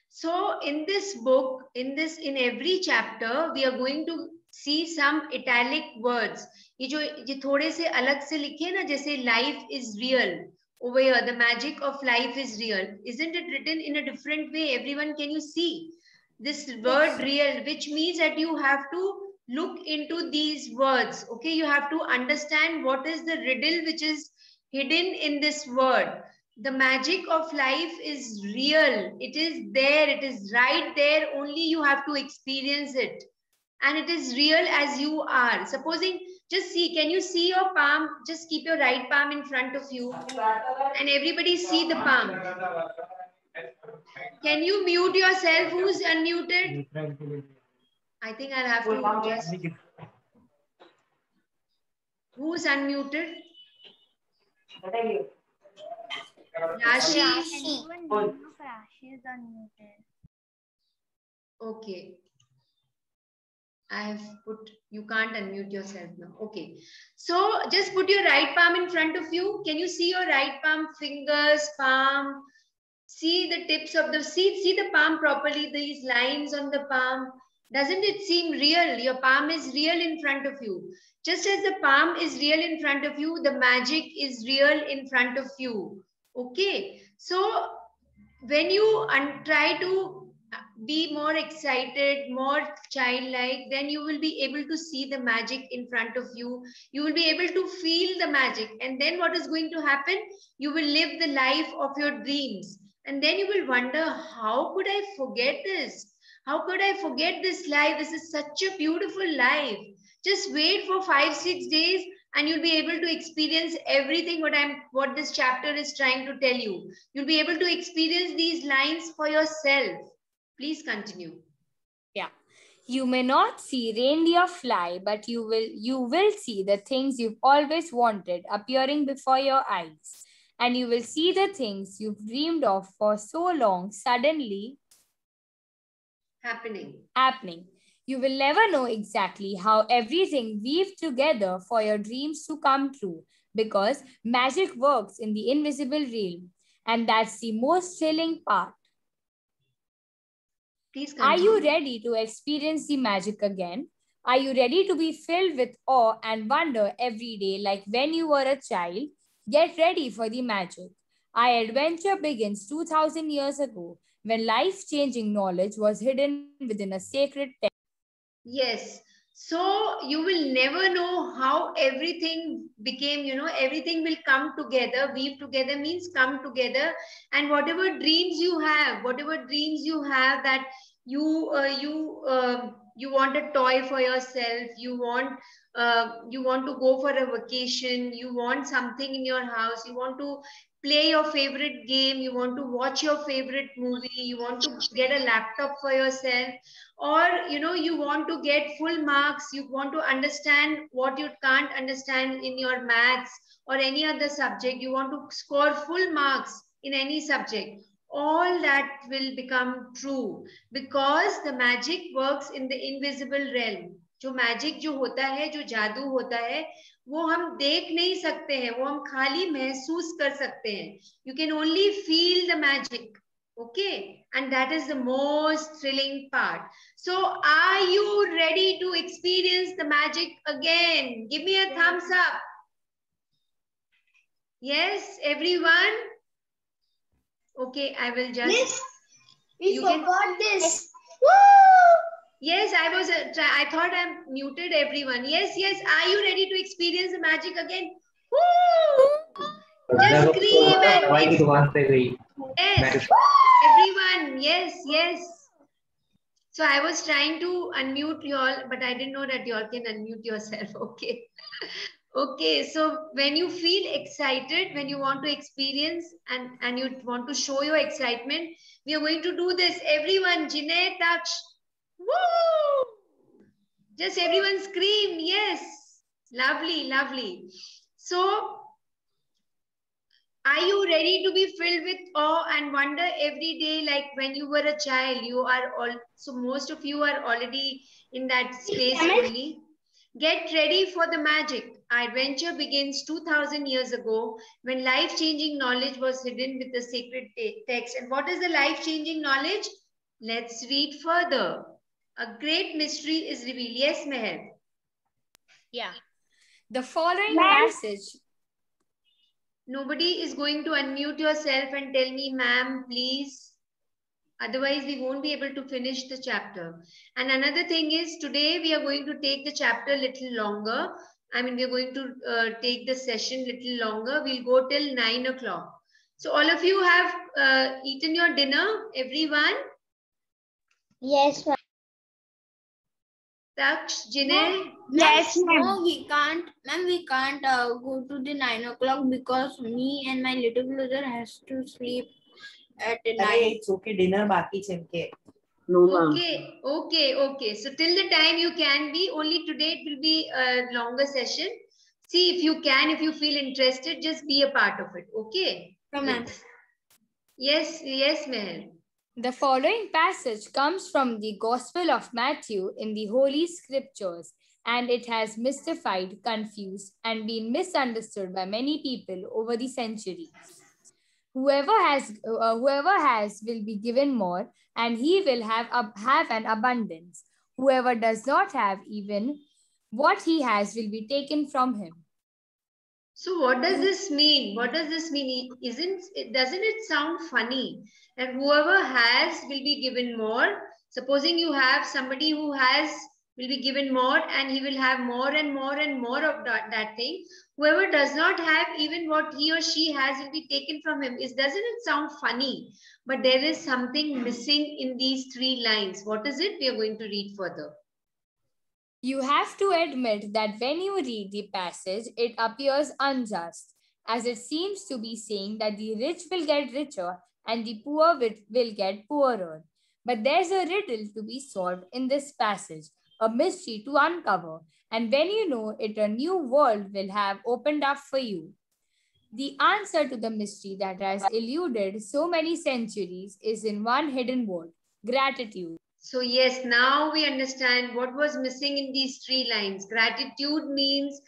So in this book, in every chapter, we are going to see some italic words. ये थोड़े से अलग से लिखे ना, जैसे life is real. Over here, the magic of life is real. Isn't it written in a different way? Everyone, can you see this word real, which means that you have to look into these words. Okay, you have to understand what is the riddle which is hidden in this word. The magic of life is real. It is there. It is right there. Only you have to experience it. And it is real as you are. Supposing, just see, can you see your palm? Just keep your right palm in front of you. And everybody see the palm. Can you mute yourself? Who's unmuted? I think I'll have to just... Who's unmuted? Rashi. Rashi is unmuted. Okay. I have put, you can't unmute yourself now. Okay. So just put your right palm in front of you. Can you see your right palm, fingers, palm? See the tips of the, see the palm properly, these lines on the palm. Doesn't it seem real? Your palm is real in front of you. Just as the palm is real in front of you, the magic is real in front of you. Okay. So when you try to be more excited, more childlike, then you will be able to see the magic in front of you. You will be able to feel the magic. And then what is going to happen? You will live the life of your dreams. And then you will wonder, how could I forget this? How could I forget this life? This is such a beautiful life. Just wait for 5-6 days and you'll be able to experience everything what this chapter is trying to tell you. You'll be able to experience these lines for yourself. Please continue. Yeah. You may not see reindeer fly, but you will see the things you've always wanted appearing before your eyes. And you will see the things you've dreamed of for so long suddenly happening. You will never know exactly how everything weaved together for your dreams to come true, because magic works in the invisible realm. And that's the most thrilling part. Please continue. Are you ready to experience the magic again? Are you ready to be filled with awe and wonder every day like when you were a child? Get ready for the magic. Our adventure begins 2,000 years ago when life-changing knowledge was hidden within a sacred text. Yes. So you will never know how everything became, everything will come together. Weave together means come together. And whatever dreams you have that you want a toy for yourself, you want to go for a vacation, you want something in your house, you want to play your favorite game, you want to watch your favorite movie, you want to get a laptop for yourself, or you want to get full marks, you want to understand what you can't understand in your maths or any other subject, you want to score full marks in any subject. All that will become true because the magic works in the invisible realm. जो magic जो होता है, जो जादू होता है, वो हम देख नहीं सकते हैं, वो हम खाली महसूस कर सकते हैं. You can only feel the magic. Okay, and that is the most thrilling part. So are you ready to experience the magic again? Give me a thumbs up. Yes, everyone? Okay, I will just... Miss, we forgot this. Woo! Yes, I thought I muted everyone. Yes, yes. Are you ready to experience the magic again? Woo! Just scream and yes, everyone. Yes, yes. So I was trying to unmute you all, but I didn't know that you all can unmute yourself. Okay. Okay. So when you feel excited, when you want to experience and you want to show your excitement, we are going to do this. Everyone, Jeanette, touch. Woo! Just everyone scream. Yes. Lovely, lovely. So are you ready to be filled with awe and wonder every day like when you were a child? You are all, so most of you are already in that space only. Get ready for the magic. Our adventure begins 2000 years ago when life-changing knowledge was hidden with the sacred text. And what is the life-changing knowledge? Let's read further. A great mystery is revealed. Yes, Meher. Yeah. The following passage. Nobody is going to unmute yourself and tell me, ma'am, please. Otherwise, we won't be able to finish the chapter. And another thing is, today we are going to take the chapter a little longer. I mean, we're going to take the session a little longer. We'll go till 9 o'clock. So all of you have eaten your dinner, everyone? Yes, ma'am. Daksh, Jinel? Yes, ma'am. No, we can't. Ma'am, we can't go to the 9 o'clock because me and my little brother has to sleep at 9. It's okay. Dinner baki chemke. No, ma'am. Okay, okay, okay. So till the time you can be, only today it will be a longer session. See if you can, if you feel interested, just be a part of it. Okay? Come on. Yes, yes, Meher. The following passage comes from the Gospel of Matthew in the Holy Scriptures, and it has mystified, confused, and been misunderstood by many people over the centuries. Whoever has will be given more, and he will have an abundance. Whoever does not have, even what he has will be taken from him. So what does this mean? What does this mean? Doesn't it sound funny that whoever has will be given more? Supposing you have somebody who has will be given more and he will have more and more and more of that thing. Whoever does not have, even what he or she has will be taken from him. Doesn't it sound funny? But there is something missing in these 3 lines. What is it? We are going to read further. You have to admit that when you read the passage, it appears unjust, as it seems to be saying that the rich will get richer and the poor will get poorer. But there's a riddle to be solved in this passage, a mystery to uncover, and when you know it, a new world will have opened up for you. The answer to the mystery that has eluded so many centuries is in one hidden word: gratitude. So yes, now we understand what was missing in these 3 lines. Gratitude means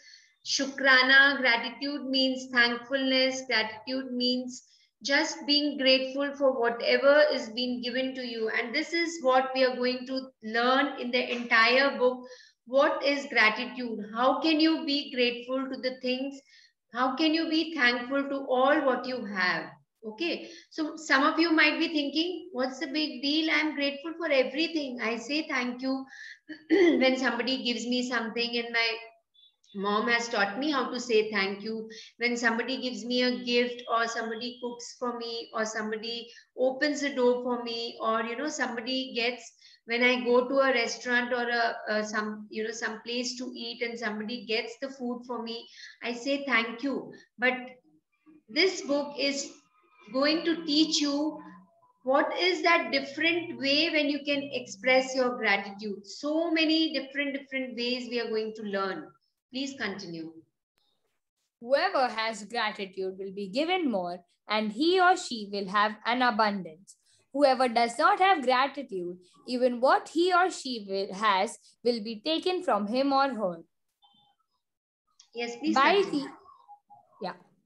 shukrana, gratitude means thankfulness, gratitude means just being grateful for whatever is being given to you. And this is what we are going to learn in the entire book. What is gratitude? How can you be grateful to the things? How can you be thankful to all what you have? Okay, so some of you might be thinking, what's the big deal? I'm grateful for everything. I say thank you when somebody gives me something, and my mom has taught me how to say thank you. When somebody gives me a gift, or somebody cooks for me, or somebody opens the door for me, or somebody gets, when I go to a restaurant or some place to eat and somebody gets the food for me, I say thank you. But this book is going to teach you what is that different way when you can express your gratitude. So many different ways we are going to learn. Please continue. Whoever has gratitude will be given more, and he or she will have an abundance. Whoever does not have gratitude, even what he or she has will be taken from him or her. Yes, please continue.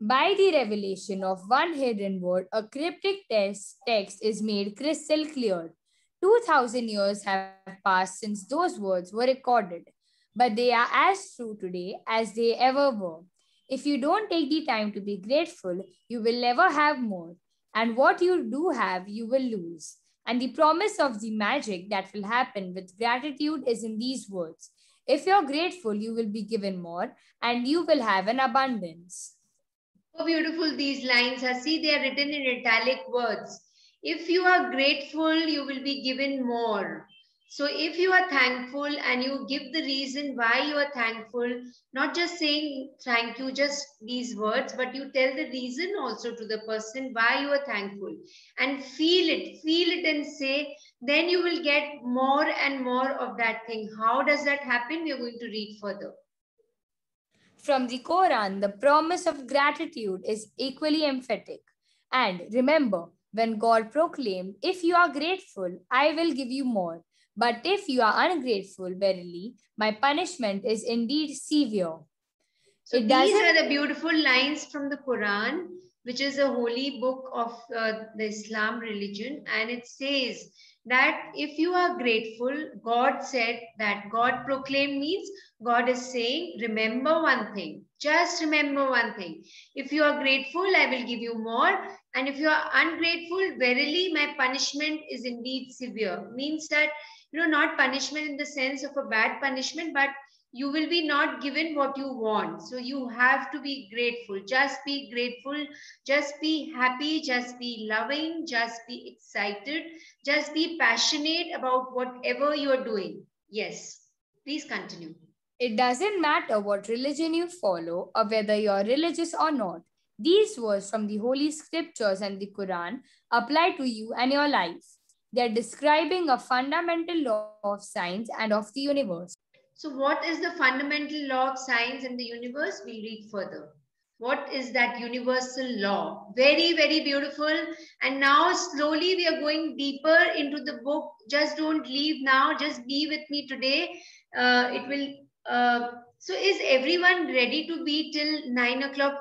By the revelation of one hidden word, a cryptic text is made crystal clear. 2000 years have passed since those words were recorded, but they are as true today as they ever were. If you don't take the time to be grateful, you will never have more. And what you do have, you will lose. And the promise of the magic that will happen with gratitude is in these words. If you're grateful, you will be given more and you will have an abundance. So beautiful these lines are. See, they are written in italic words. If you are grateful, you will be given more. So if you are thankful and you give the reason why you are thankful, not just saying thank you, just these words, but you tell the reason also to the person why you are thankful and feel it and say, then you will get more and more of that thing. How does that happen? We are going to read further. From the Quran, the promise of gratitude is equally emphatic. And remember, when God proclaimed, if you are grateful, I will give you more. But if you are ungrateful, verily, my punishment is indeed severe. So these are the beautiful lines from the Quran, which is a holy book of the Islam religion. And it says that if you are grateful, God said that God proclaimed means God is saying, remember one thing. Just remember one thing. If you are grateful, I will give you more. And if you are ungrateful, verily my punishment is indeed severe. Means that, not punishment in the sense of a bad punishment, but you will be not given what you want. So you have to be grateful. Just be grateful. Just be happy. Just be loving. Just be excited. Just be passionate about whatever you are doing. Yes. Please continue. It doesn't matter what religion you follow or whether you're religious or not. These words from the Holy Scriptures and the Quran apply to you and your life. They're describing a fundamental law of science and of the universe. So what is the fundamental law of science and the universe? We'll read further. What is that universal law? Very, very beautiful. And now slowly we are going deeper into the book. Just don't leave now. Just be with me today. So is everyone ready to be till 9 o'clock?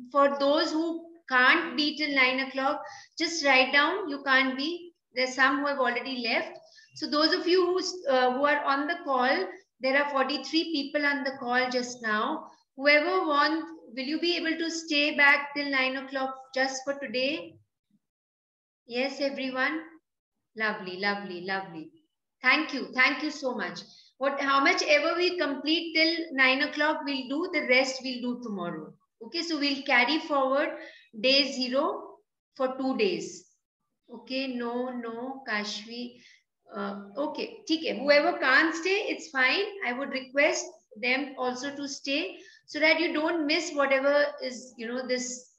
For those who can't be till 9 o'clock, just write down. You can't be. There's some who have already left. So those of you who are on the call, there are 43 people on the call just now. Whoever wants, will you be able to stay back till 9 o'clock just for today? Yes, everyone? Lovely, lovely, lovely. Thank you. Thank you so much. How much ever we complete till 9 o'clock, we'll do. The rest we'll do tomorrow. Okay, so we'll carry forward day 0 for 2 days. Okay, no, Kashvi. Okay, TK. Whoever can't stay, it's fine. I would request them also to stay so that you don't miss whatever is, this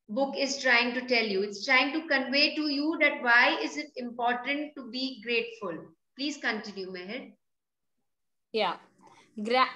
book is trying to tell you. It's trying to convey to you that why is it important to be grateful. Please continue, Meher. Yeah,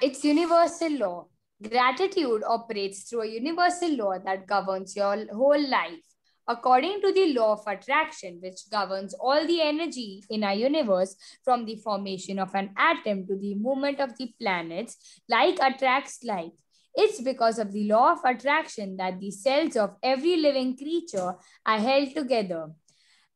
it's universal law. Gratitude operates through a universal law that governs your whole life. According to the law of attraction, which governs all the energy in our universe, from the formation of an atom to the movement of the planets, like attracts like. It's because of the law of attraction that the cells of every living creature are held together,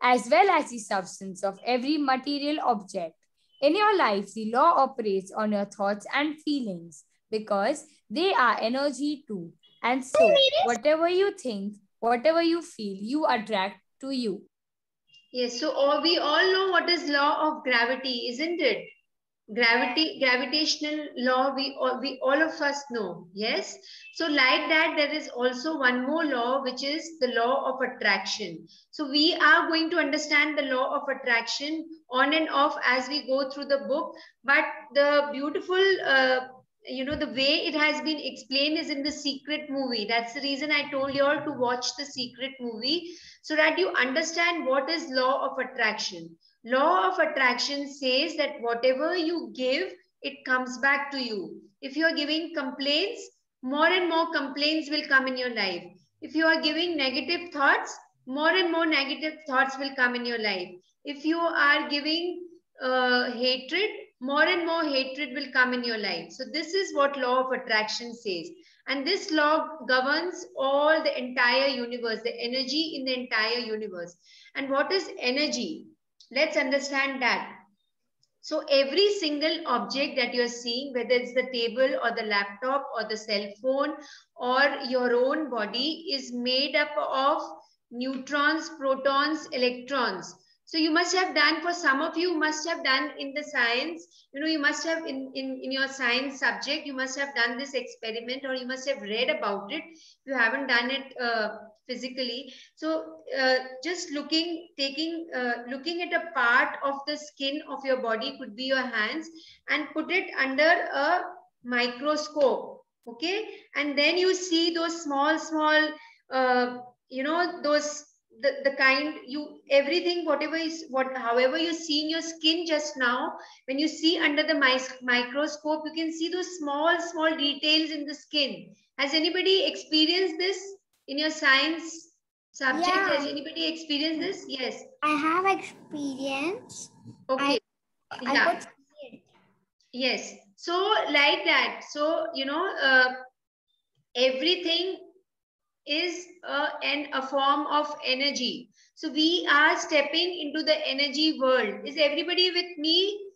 as well as the substance of every material object. In your life, the law operates on your thoughts and feelings because they are energy too. And so, whatever you think, whatever you feel, you attract to you. Yes, so we all know what is law of gravity, isn't it? Gravitational law, we all of us know. Yes. So like that, there is also one more law, which is the law of attraction. So we are going to understand the law of attraction on and off as we go through the book. But the beautiful the way it has been explained is in the Secret movie. That's the reason I told you all to watch the Secret movie so that you understand what is law of attraction. Law of attraction says that whatever you give, it comes back to you. If you are giving complaints, more and more complaints will come in your life. If you are giving negative thoughts, more and more negative thoughts will come in your life. If you are giving hatred, more and more hatred will come in your life. So this is what law of attraction says. And this law governs all the entire universe, the energy in the entire universe. And what is energy? Let's understand that. So every single object that you're seeing, whether it's the table or the laptop or the cell phone or your own body, is made up of neutrons, protons, electrons. So you must have done, for some of you must have done in the science, you must have in your science subject, you must have done this experiment, or you must have read about it if you haven't done it physically. So just looking at a part of the skin of your body, could be your hands, and put it under a microscope, okay? And then you see those small those the kind you everything whatever is however you see in your skin just now, when you see under the microscope, you can see those small details in the skin. Has anybody experienced this in your science subject? Yeah. Has anybody experienced this? Yes, I have experience. okay. I Yeah, could see it. yes. So like that, so everything is a form of energy. So we are stepping into the energy world. Is everybody with me?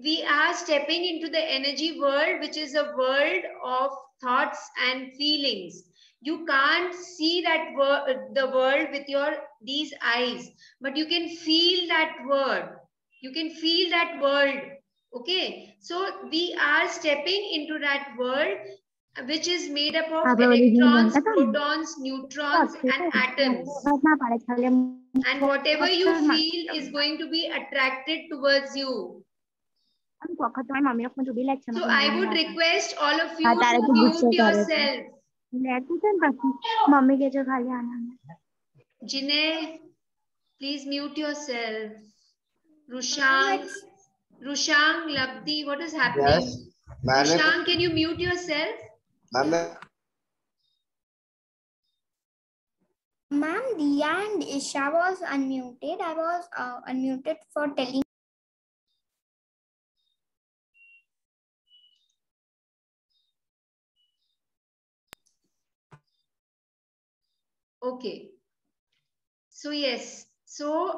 We are stepping into the energy world, which is a world of thoughts and feelings. You can't see that the world with these eyes, but you can feel that word. You can feel that world. Okay, so we are stepping into that world, which is made up of electrons, protons, neutrons, and atoms. And whatever you feel is going to be attracted towards you. So I would request all of you to mute yourself. Jinay, please mute yourself. Rushang, Labdi, what is happening? Yes, Rushang, can you mute yourself? Ma'am, Diya and Isha was unmuted. I was unmuted for telling. Okay. So yes. So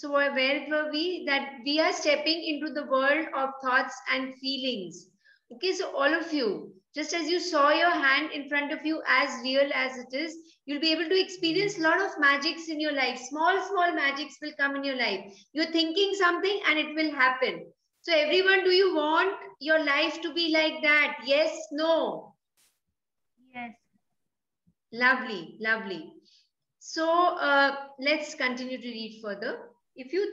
where were we? That we are stepping into the world of thoughts and feelings. Okay. So all of you, just as you saw your hand in front of you as real as it is, you'll be able to experience a lot of magics in your life. Small magics will come in your life. You're thinking something and it will happen. So everyone, do you want your life to be like that? Yes, no? Yes. Lovely, lovely. So let's continue to read further. If you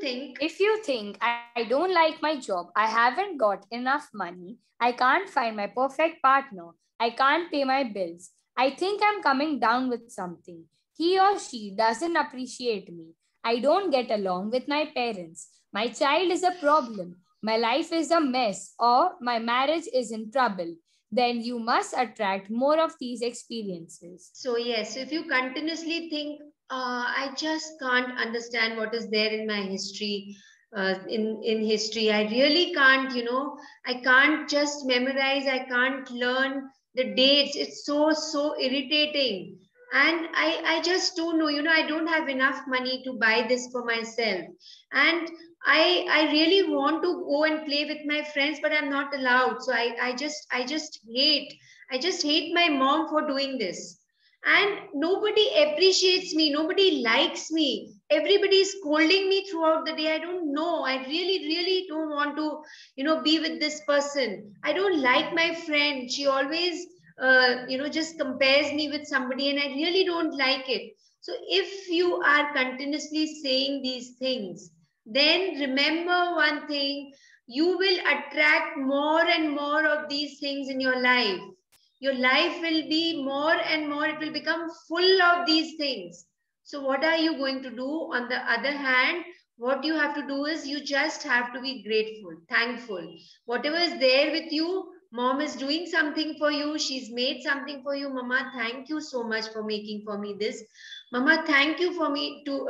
think I don't like my job, I haven't got enough money, I can't find my perfect partner, I can't pay my bills, I think I'm coming down with something, he or she doesn't appreciate me, I don't get along with my parents, my child is a problem, my life is a mess, or my marriage is in trouble, then you must attract more of these experiences. so, yes, if you continuously think, I just can't understand what is there in my history. In history, I really can't, I can't just memorize, I can't learn the dates. It's so irritating. And I just don't know, I don't have enough money to buy this for myself. And I really want to go and play with my friends, but I'm not allowed. So I just hate my mom for doing this. And nobody appreciates me, nobody likes me, everybody is scolding me throughout the day. I don't know, I really don't want to be with this person. I don't like my friend, she always just compares me with somebody, and I really don't like it. So if you are continuously saying these things, then remember one thing, you will attract more and more of these things in your life. Your life will be more and more, it will become full of these things. So what are you going to do? On the other hand, what you have to do is you just have to be grateful, thankful. Whatever is there with you, mom is doing something for you, she's made something for you. Mama, thank you so much for making for me this. Mama, thank you for me to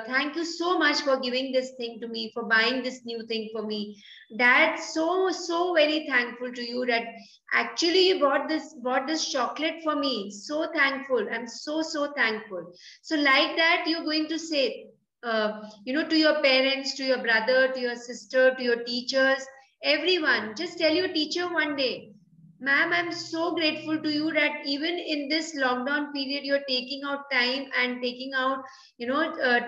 thank you so much for giving this thing to me, for buying this new thing for me. Dad, so very thankful to you that actually you bought this chocolate for me. So thankful. I'm so thankful. So like that, you're going to say, to your parents, to your brother, to your sister, to your teachers, everyone. Just tell your teacher one day, Ma'am, I'm so grateful to you that even in this lockdown period, you're taking out time and taking out,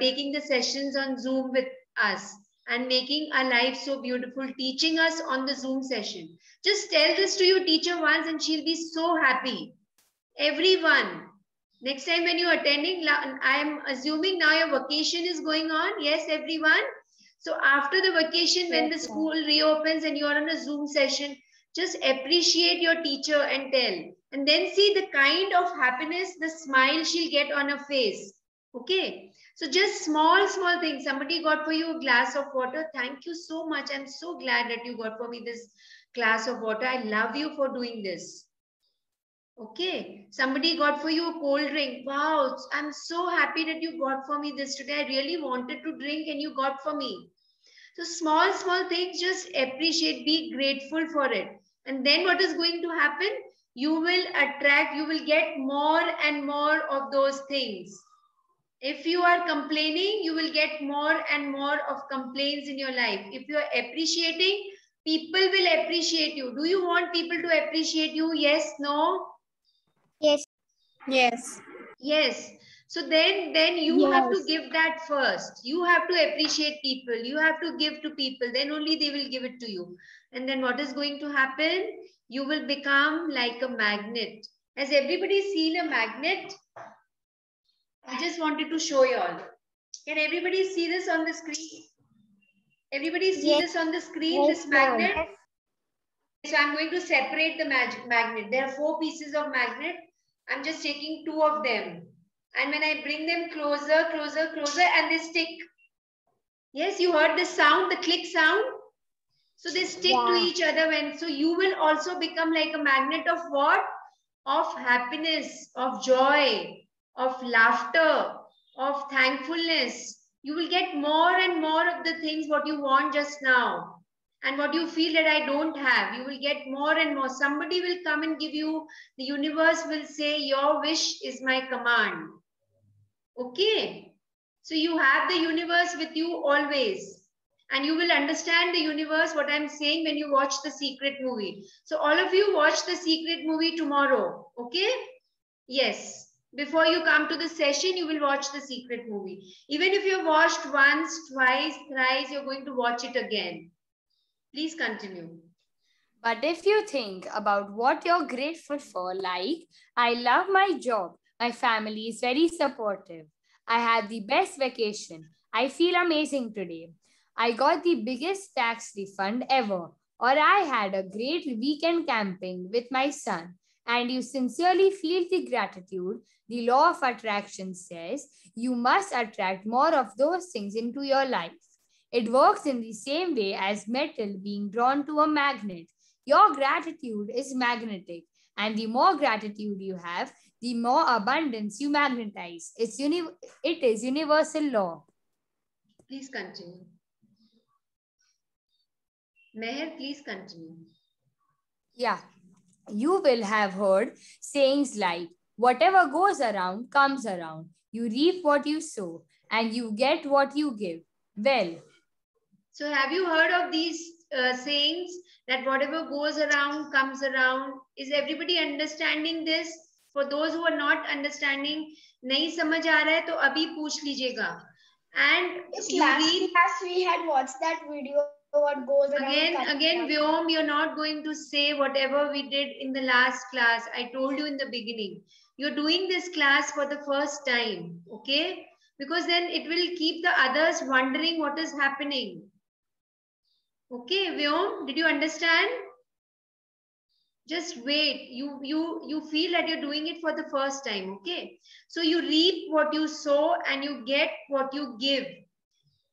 taking the sessions on Zoom with us and making our life so beautiful, teaching us on the Zoom session. Just tell this to your teacher once and she'll be so happy. Everyone, next time when you're attending, I'm assuming now your vacation is going on. Yes, everyone. So after the vacation, when the school reopens and you're on a Zoom session, just appreciate your teacher and tell. And then see the kind of happiness, the smile she'll get on her face. Okay. So just small things. Somebody got for you a glass of water. Thank you so much. I'm so glad that you got for me this glass of water. I love you for doing this. Okay. Somebody got for you a cold drink. Wow. I'm so happy that you got for me this today. I really wanted to drink and you got for me. So small things, just appreciate, be grateful for it. And then what is going to happen? You will attract, you will get more and more of those things. If you are complaining, you will get more and more of complaints in your life. If you are appreciating, people will appreciate you. Do you want people to appreciate you? Yes, no? Yes. Yes. Yes. So then you have to give that first. You have to appreciate people. You have to give to people. Then only they will give it to you. And then what is going to happen? You will become like a magnet. Has everybody seen a magnet? I just wanted to show you all. Can everybody see this on the screen? Everybody see this on the screen, this magnet? So I'm going to separate the magnet. There are 4 pieces of magnet. I'm just taking 2 of them. And when I bring them closer, and they stick. Yes, you heard the sound, the click sound. So they stick to each other. So you will also become like a magnet of what? Of happiness, of joy, of laughter, of thankfulness. You will get more and more of the things what you want just now. And what you feel that I don't have, you will get more and more. Somebody will come and give you, the universe will say, your wish is my command. Okay. So you have the universe with you always. And you will understand the universe, what I'm saying, when you watch the Secret movie. So all of you watch the Secret movie tomorrow. Okay? Yes. Before you come to the session, you will watch the Secret movie. Even if you watched once, twice, thrice, you're going to watch it again. Please continue. But if you think about what you're grateful for, like, I love my job. My family is very supportive. I had the best vacation. I feel amazing today. I got the biggest tax refund ever. Or I had a great weekend camping with my son. And you sincerely feel the gratitude. The law of attraction says you must attract more of those things into your life. It works in the same way as metal being drawn to a magnet. Your gratitude is magnetic, and the more gratitude you have, the more abundance you magnetize. It is universal law. Please continue. Meher, please continue. Yeah, you will have heard sayings like, whatever goes around comes around. You reap what you sow, and you get what you give. Well, so have you heard of these sayings that whatever goes around comes around? Is everybody understanding this? For those who are not understanding, nahi samajh aa raha hai, to abhi pooch lijiyega. And last class we had watched that video. What goes around again, Vyom, you're not going to say whatever we did in the last class. I told you in the beginning. You're doing this class for the first time, okay? Because then it will keep the others wondering what is happening. Okay, Vyom, did you understand? Just wait. You feel that you're doing it for the first time, okay? So you reap what you sow and you get what you give.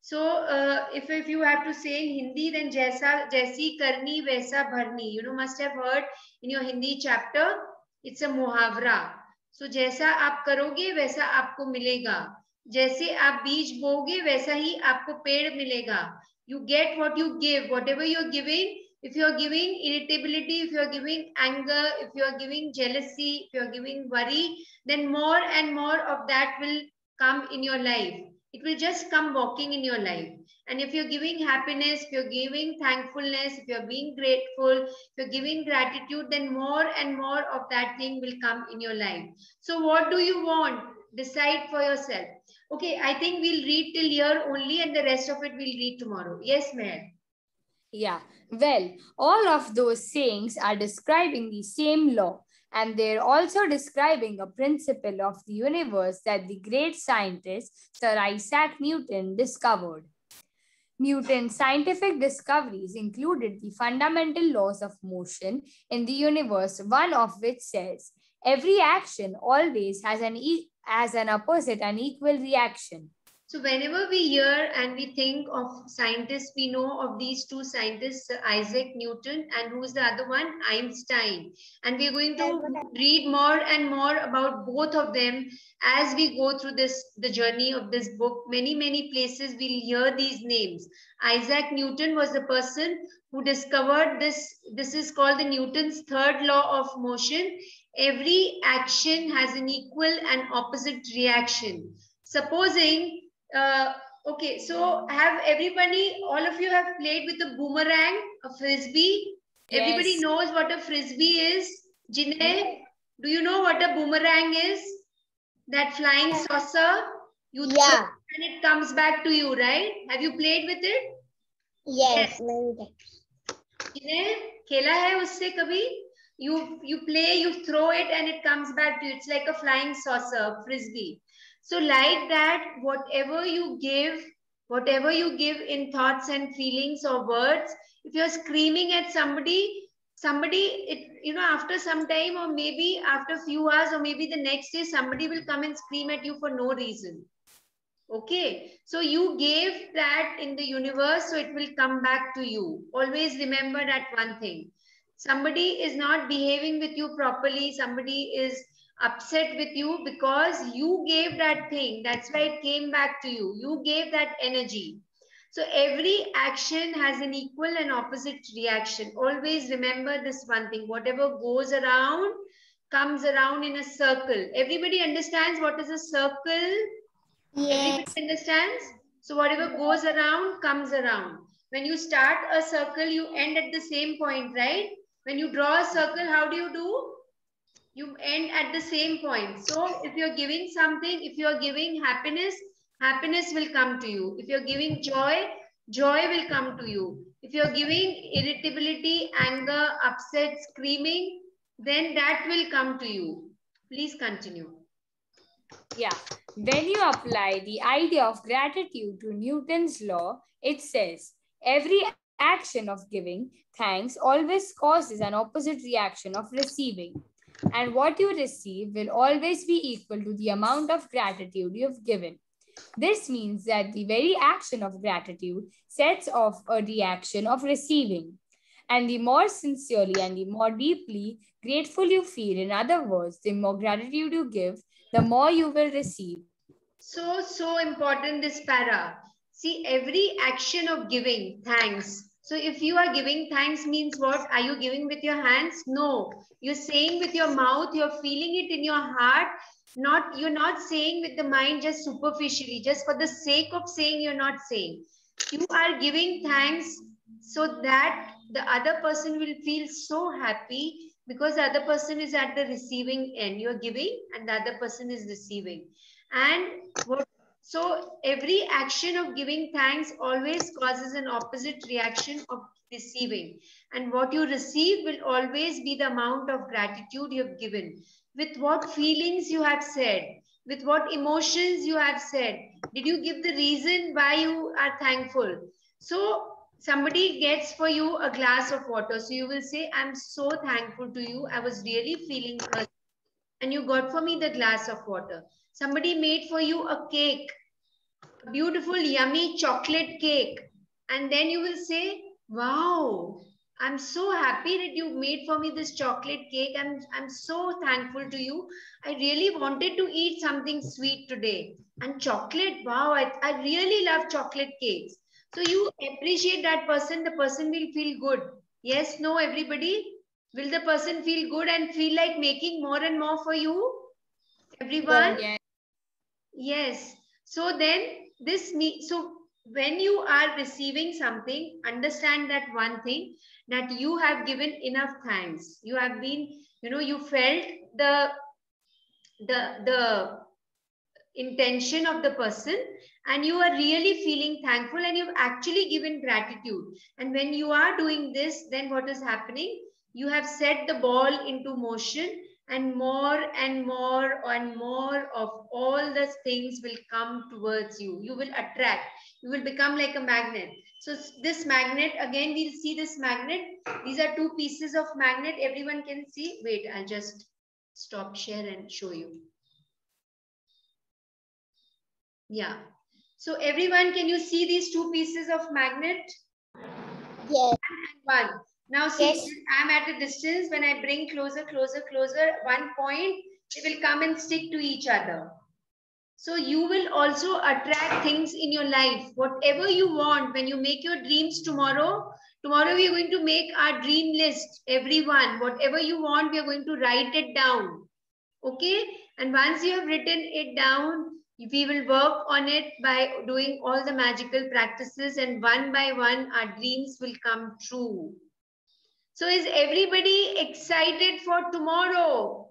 So if you have to say in Hindi, then jaisi karni vaisa bharni. You must have heard in your Hindi chapter, it's a muhavra. So jaisa aap karoge, vaisa aapko milega. जैसे आप बीज बोगे वैसा ही आपको पेड़ मिलेगा. You get what you give. Whatever you're giving, if you're giving irritability, if you're giving anger, if you're giving jealousy, if you're giving worry, then more and more of that will come in your life. It will just come walking in your life. And if you're giving happiness, if you're giving thankfulness, if you're being grateful, if you're giving gratitude, then more and more of that thing will come in your life. So what do you want? Decide for yourself. Okay, I think we'll read till here only and the rest of it we'll read tomorrow. Yes, Meher? Yeah, well, all of those sayings are describing the same law, and they're also describing a principle of the universe that the great scientist Sir Isaac Newton discovered. Newton's scientific discoveries included the fundamental laws of motion in the universe, one of which says every action always has an opposite and equal reaction. So whenever we hear and we think of scientists, we know of these two scientists, Isaac Newton and who's the other one? Einstein. And we're going to read more and more about both of them as we go through the journey of this book. Many places we'll hear these names. Isaac Newton was the person who discovered this. This is called the Newton's third law of motion. Every action has an equal and opposite reaction. Supposing okay, so have everybody, all of you have played with a boomerang, a frisbee? Yes. Everybody knows what a frisbee is. Jine, do you know what a boomerang is? That flying saucer? You throw it and it comes back to you, right? Have you played with it? Yes. Jine, khela hai usse kabhi? You play, you throw it and it comes back to you. It's like a flying saucer, frisbee. So like that, whatever you give in thoughts and feelings or words, if you're screaming at somebody, after some time or maybe after a few hours or maybe the next day, somebody will come and scream at you for no reason. Okay. So you gave that in the universe, so it will come back to you. Always remember that one thing. Somebody is not behaving with you properly. Somebody is upset with you because you gave that thing. That's why it came back to you. You gave that energy. So every action has an equal and opposite reaction. Always remember this one thing. Whatever goes around comes around in a circle. Everybody understands what is a circle? Yes. Everybody understands? So whatever goes around comes around. When you start a circle, you end at the same point, right? When you draw a circle, how do you do? You end at the same point. So if you're giving something, if you're giving happiness, happiness will come to you. If you're giving joy, joy will come to you. If you're giving irritability, anger, upset, screaming, then that will come to you. Please continue. Yeah, when you apply the idea of gratitude to Newton's law, it says every action of giving thanks always causes an opposite reaction of receiving. And what you receive will always be equal to the amount of gratitude you've given. This means that the very action of gratitude sets off a reaction of receiving. And the more sincerely and the more deeply grateful you feel, in other words, the more gratitude you give, the more you will receive. So important this para. See, every action of giving thanks. So if you are giving thanks means what? Are you giving with your hands? No. You're saying with your mouth, you're feeling it in your heart. You're not saying with the mind just superficially, just for the sake of saying you're not saying. You are giving thanks so that the other person will feel so happy because the other person is at the receiving end. You're giving and the other person is receiving. So every action of giving thanks always causes an opposite reaction of receiving. And what you receive will always be the amount of gratitude you have given. With what feelings you have said, with what emotions you have said. Did you give the reason why you are thankful? So somebody gets for you a glass of water. So you will say, I'm so thankful to you. I was really feeling thirsty. And you got for me the glass of water. Somebody made for you a cake, a beautiful, yummy chocolate cake. And then you will say, wow, I'm so happy that you made for me this chocolate cake. I'm so thankful to you. I really wanted to eat something sweet today. And chocolate, wow, I really love chocolate cakes. So you appreciate that person, the person will feel good. Yes, no, everybody? Will the person feel good and feel like making more and more for you? Everyone? Yes. Yes. So then So when you are receiving something, understand that one thing, that you have given enough thanks. You have been, you felt the intention of the person, and you are really feeling thankful, and you've actually given gratitude. And when you are doing this, then what is happening? You have set the ball into motion, and more and more and more of all the things will come towards you. You will attract. You will become like a magnet. So this magnet, again, we'll see this magnet. These are two pieces of magnet. Everyone can see. Wait, I'll just stop share and show you. Yeah. So everyone, can you see these two pieces of magnet? Yes. And one. Now see, Yes. I'm at a distance. When I bring closer, one point, they will come and stick to each other. So you will also attract things in your life. Whatever you want, when you make your dreams tomorrow we are going to make our dream list. Everyone, whatever you want, we are going to write it down. Okay? And once you have written it down, we will work on it by doing all the magical practices, and one by one, our dreams will come true. So is everybody excited for tomorrow?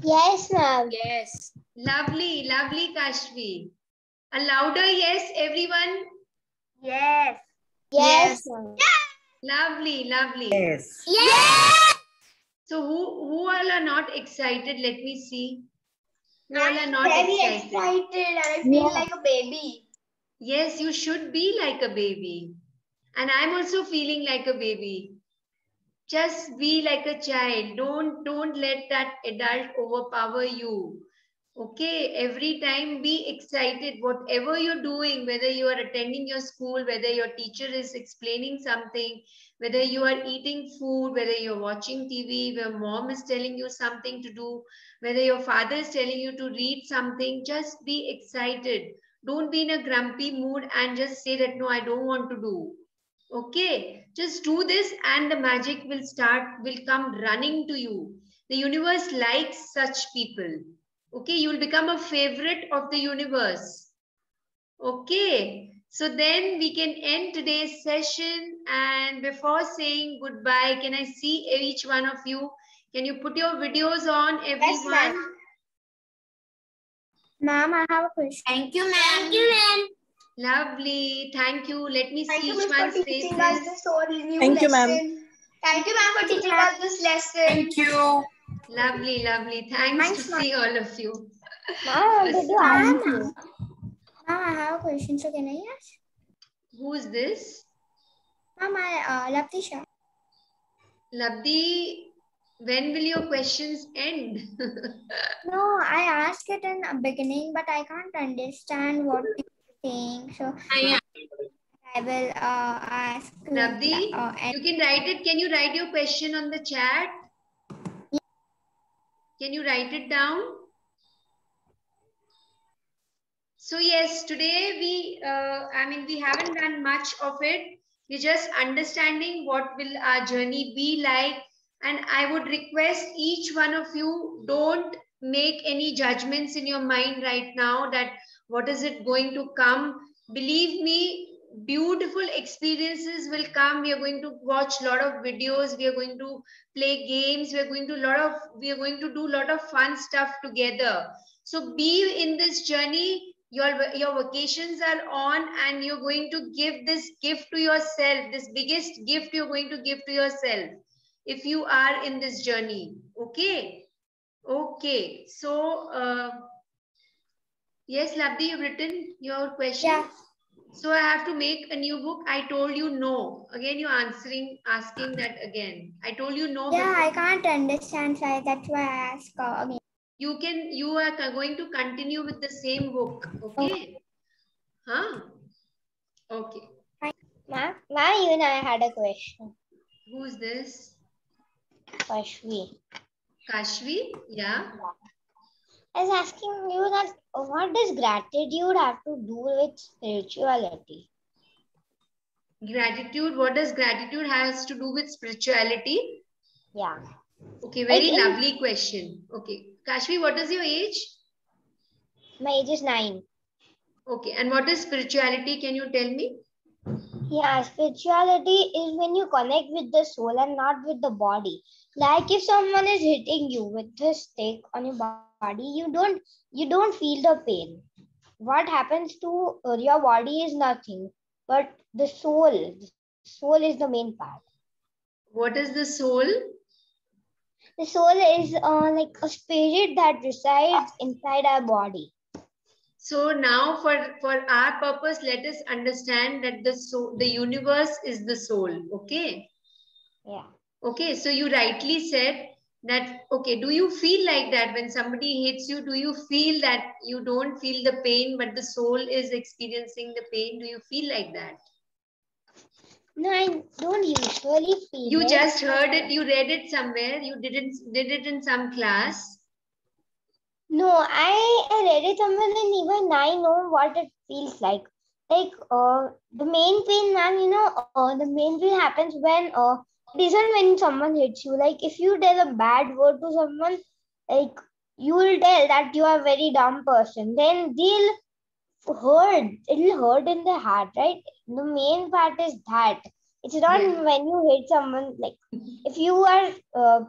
Yes, ma'am. Yes. Lovely, lovely, Kashvi. A louder yes, everyone. Yes. Yes. Yes, ma'am. Lovely, lovely. Yes. Yes. So who all are not excited? Let me see. Who all are I'm not very excited? excited and I feel like a baby. Yes, you should be like a baby. And I'm also feeling like a baby. Just be like a child. Don't let that adult overpower you. Okay, every time be excited. Whatever you're doing, whether you are attending your school, whether your teacher is explaining something, whether you are eating food, whether you're watching TV, where mom is telling you something to do, whether your father is telling you to read something, just be excited. Don't be in a grumpy mood and just say that, no, I don't want to do. Okay, just do this and the magic will come running to you. The universe likes such people. Okay, you will become a favorite of the universe. Okay, so then we can end today's session. And before saying goodbye, can I see each one of you? Can you put your videos on, everyone? Yes, ma'am. I have a question. Thank you, ma'am. Thank you, ma'am. Lovely, thank you. Let me Thank see you, each ma'am, one's for teaching us faces. this whole new Thank you, ma'am. lesson. Thank you, ma'am, for teaching us this lesson. Thank you. Lovely, lovely. Thanks to see all of you. Ma'am, First, ma'am, I have a question. So can I ask? who's this? Ma'am, I Laptisha. Labdi, when will your questions end? No, I asked it in the beginning, but I can't understand what you're saying. So I will ask. Labdi, you can write it. Can you write your question on the chat? Can you write it down? So yes, today we haven't done much of it. We're just understanding what will our journey be like. And I would request each one of you, don't make any judgments in your mind right now that what is it going to come. Believe me, beautiful experiences will come. We are going to watch a lot of videos. We are going to play games. We are going to do a lot of fun stuff together. So be in this journey. Your vacations are on, and you're going to give this gift to yourself, this biggest gift you're going to give to yourself if you are in this journey. Okay. So yes, Labdi, you've written your question. Yeah. So I have to make a new book. I told you no. Again, you're asking that again. I told you no. Yeah, before. I can't understand. So that's why I ask again. You are going to continue with the same book. Okay. Huh? Okay. Ma'am, even I had a question. Who's this? Kashvi. Kashvi? Yeah. I was asking you that what does gratitude have to do with spirituality? Gratitude. What does gratitude has to do with spirituality? Yeah. Okay, very lovely question. Okay. Kashvi, what is your age? My age is 9. Okay, and what is spirituality? Can you tell me? Yeah, spirituality is when you connect with the soul and not with the body. Like if someone is hitting you with a stick on your body, you don't feel the pain. What happens to your body is nothing, but the soul is the main part. What is the soul? The soul is like a spirit that resides inside our body. So now for our purpose, let us understand that the universe is the soul. Okay. Yeah. Okay. So you rightly said that, okay, do you feel like that when somebody hits you? Do you feel that you don't feel the pain, but the soul is experiencing the pain? Do you feel like that? No, I don't usually feel You it. just heard it, you read it somewhere, you did it in some class. No, I read it somewhere and even I know what it feels like. Like the main pain, man, the main pain happens when it isn't when someone hits you. Like if you tell a bad word to someone, like you will tell that you are a very dumb person. Then it'll hurt in the heart, right? The main part is that. It's not when you hit someone, like if you are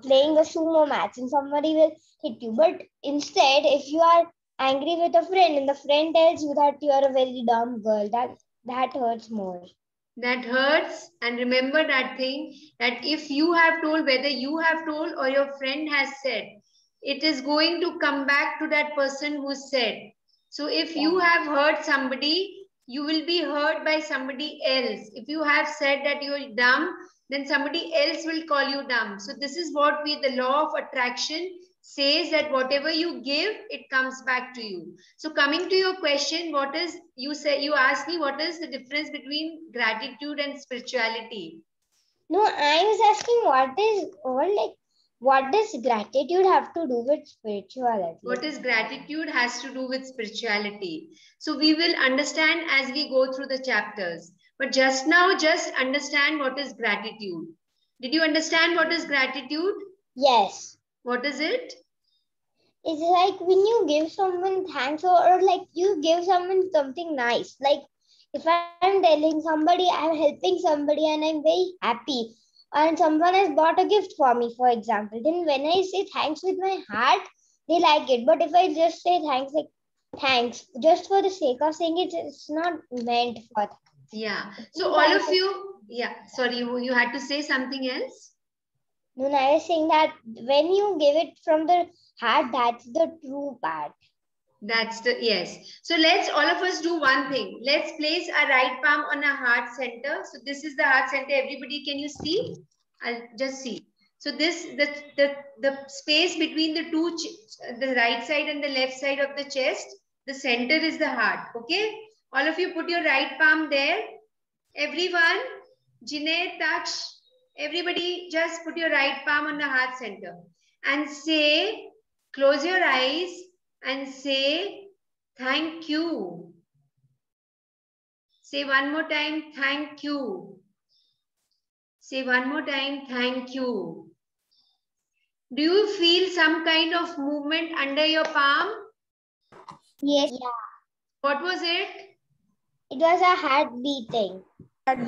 playing a sumo match and somebody will hit you. But instead, if you are angry with a friend and the friend tells you that you are a very dumb girl, that hurts more. That hurts. And remember that thing, that if you have told, whether you have told or your friend has said, it is going to come back to that person who said. So if you have hurt somebody, you will be hurt by somebody else. If you have said that you are dumb, then somebody else will call you dumb. So this is what the law of attraction says, that whatever you give, it comes back to you. So coming to your question, you asked me what is the difference between gratitude and spirituality? No, I was asking what does gratitude have to do with spirituality? What is gratitude has to do with spirituality. So we will understand as we go through the chapters. But just now, just understand what is gratitude. Did you understand what is gratitude? Yes. What is it? It's like when you give someone thanks or like you give someone something nice. Like if I'm telling somebody, I'm helping somebody and I'm very happy and someone has bought a gift for me, for example, then when I say thanks with my heart, they like it. But if I just say thanks, like thanks, just for the sake of saying it, it's not meant for that. Yeah. So all of you, yeah, sorry, you had to say something else? No, I was saying that when you give it from the heart, that's the true part. That's yes. So let's all of us do one thing. Let's place our right palm on our heart center. So this is the heart center. Everybody, can you see? I'll just see. So this, the space between the two, the right side and the left side of the chest, the center is the heart. Okay. All of you put your right palm there. Everyone, Jinesh, Taksh, everybody just put your right palm on the heart center and say, close your eyes and say, thank you. Say one more time, thank you. Say one more time, thank you. Do you feel some kind of movement under your palm? Yes. Yeah. What was it? It was a heart beating.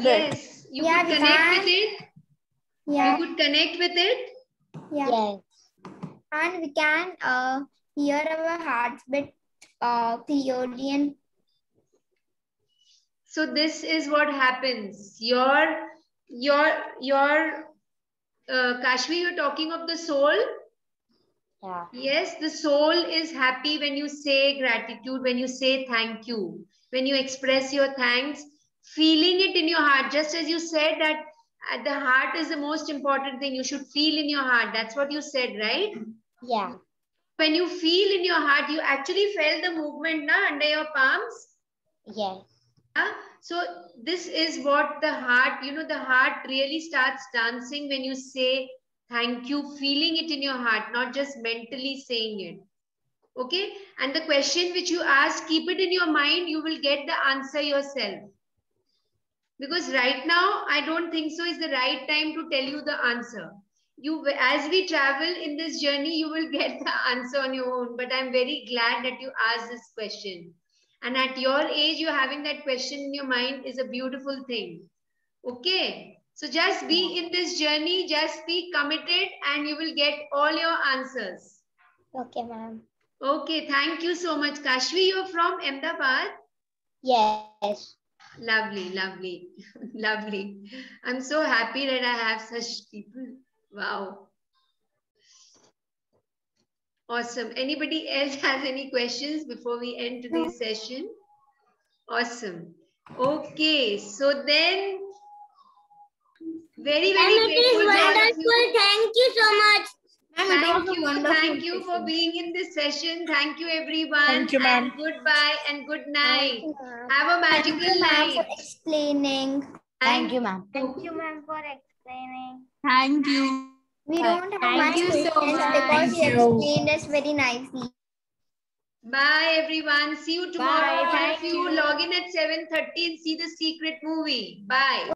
Yes. You could connect with it? Yeah. You could connect with it? Yeah. Yes. And we can hear our hearts beat clearly and so this is what happens. Kashvi, you're talking of the soul? Yeah. Yes, the soul is happy when you say gratitude, when you say thank you, when you express your thanks, feeling it in your heart. Just as you said that the heart is the most important thing. You should feel in your heart. That's what you said, right? Yeah. When you feel in your heart, you actually felt the movement under your palms? Yes. So this is what the heart, the heart really starts dancing when you say thank you, feeling it in your heart, not just mentally saying it. Okay. And the question which you ask, keep it in your mind. You will get the answer yourself. Because right now, I don't think so is the right time to tell you the answer. As we travel in this journey, you will get the answer on your own. But I'm very glad that you asked this question. And at your age, you're having that question in your mind is a beautiful thing. Okay. So just be in this journey, just be committed and you will get all your answers. Okay, ma'am. Okay, thank you so much. Kashvi, you're from Ahmedabad? Yes. Lovely, lovely, lovely. I'm so happy that I have such people. Wow. Awesome. Anybody else has any questions before we end today's session? Awesome. Okay, so then, very grateful to all of you. Thank you so much. Thank you for being in this session. Thank you, everyone. Thank you, ma'am. Goodbye and good night. Thank you, ma'am. Have a magical night. for explaining. Thank you, ma'am. Thank you, ma'am, for explaining. Thank you. We don't have Thank much you so questions much. because Thank you you. explained us very nicely. Bye, everyone. See you tomorrow. Bye. All Thank of you you. log in at 7:30 and see the secret movie. Bye.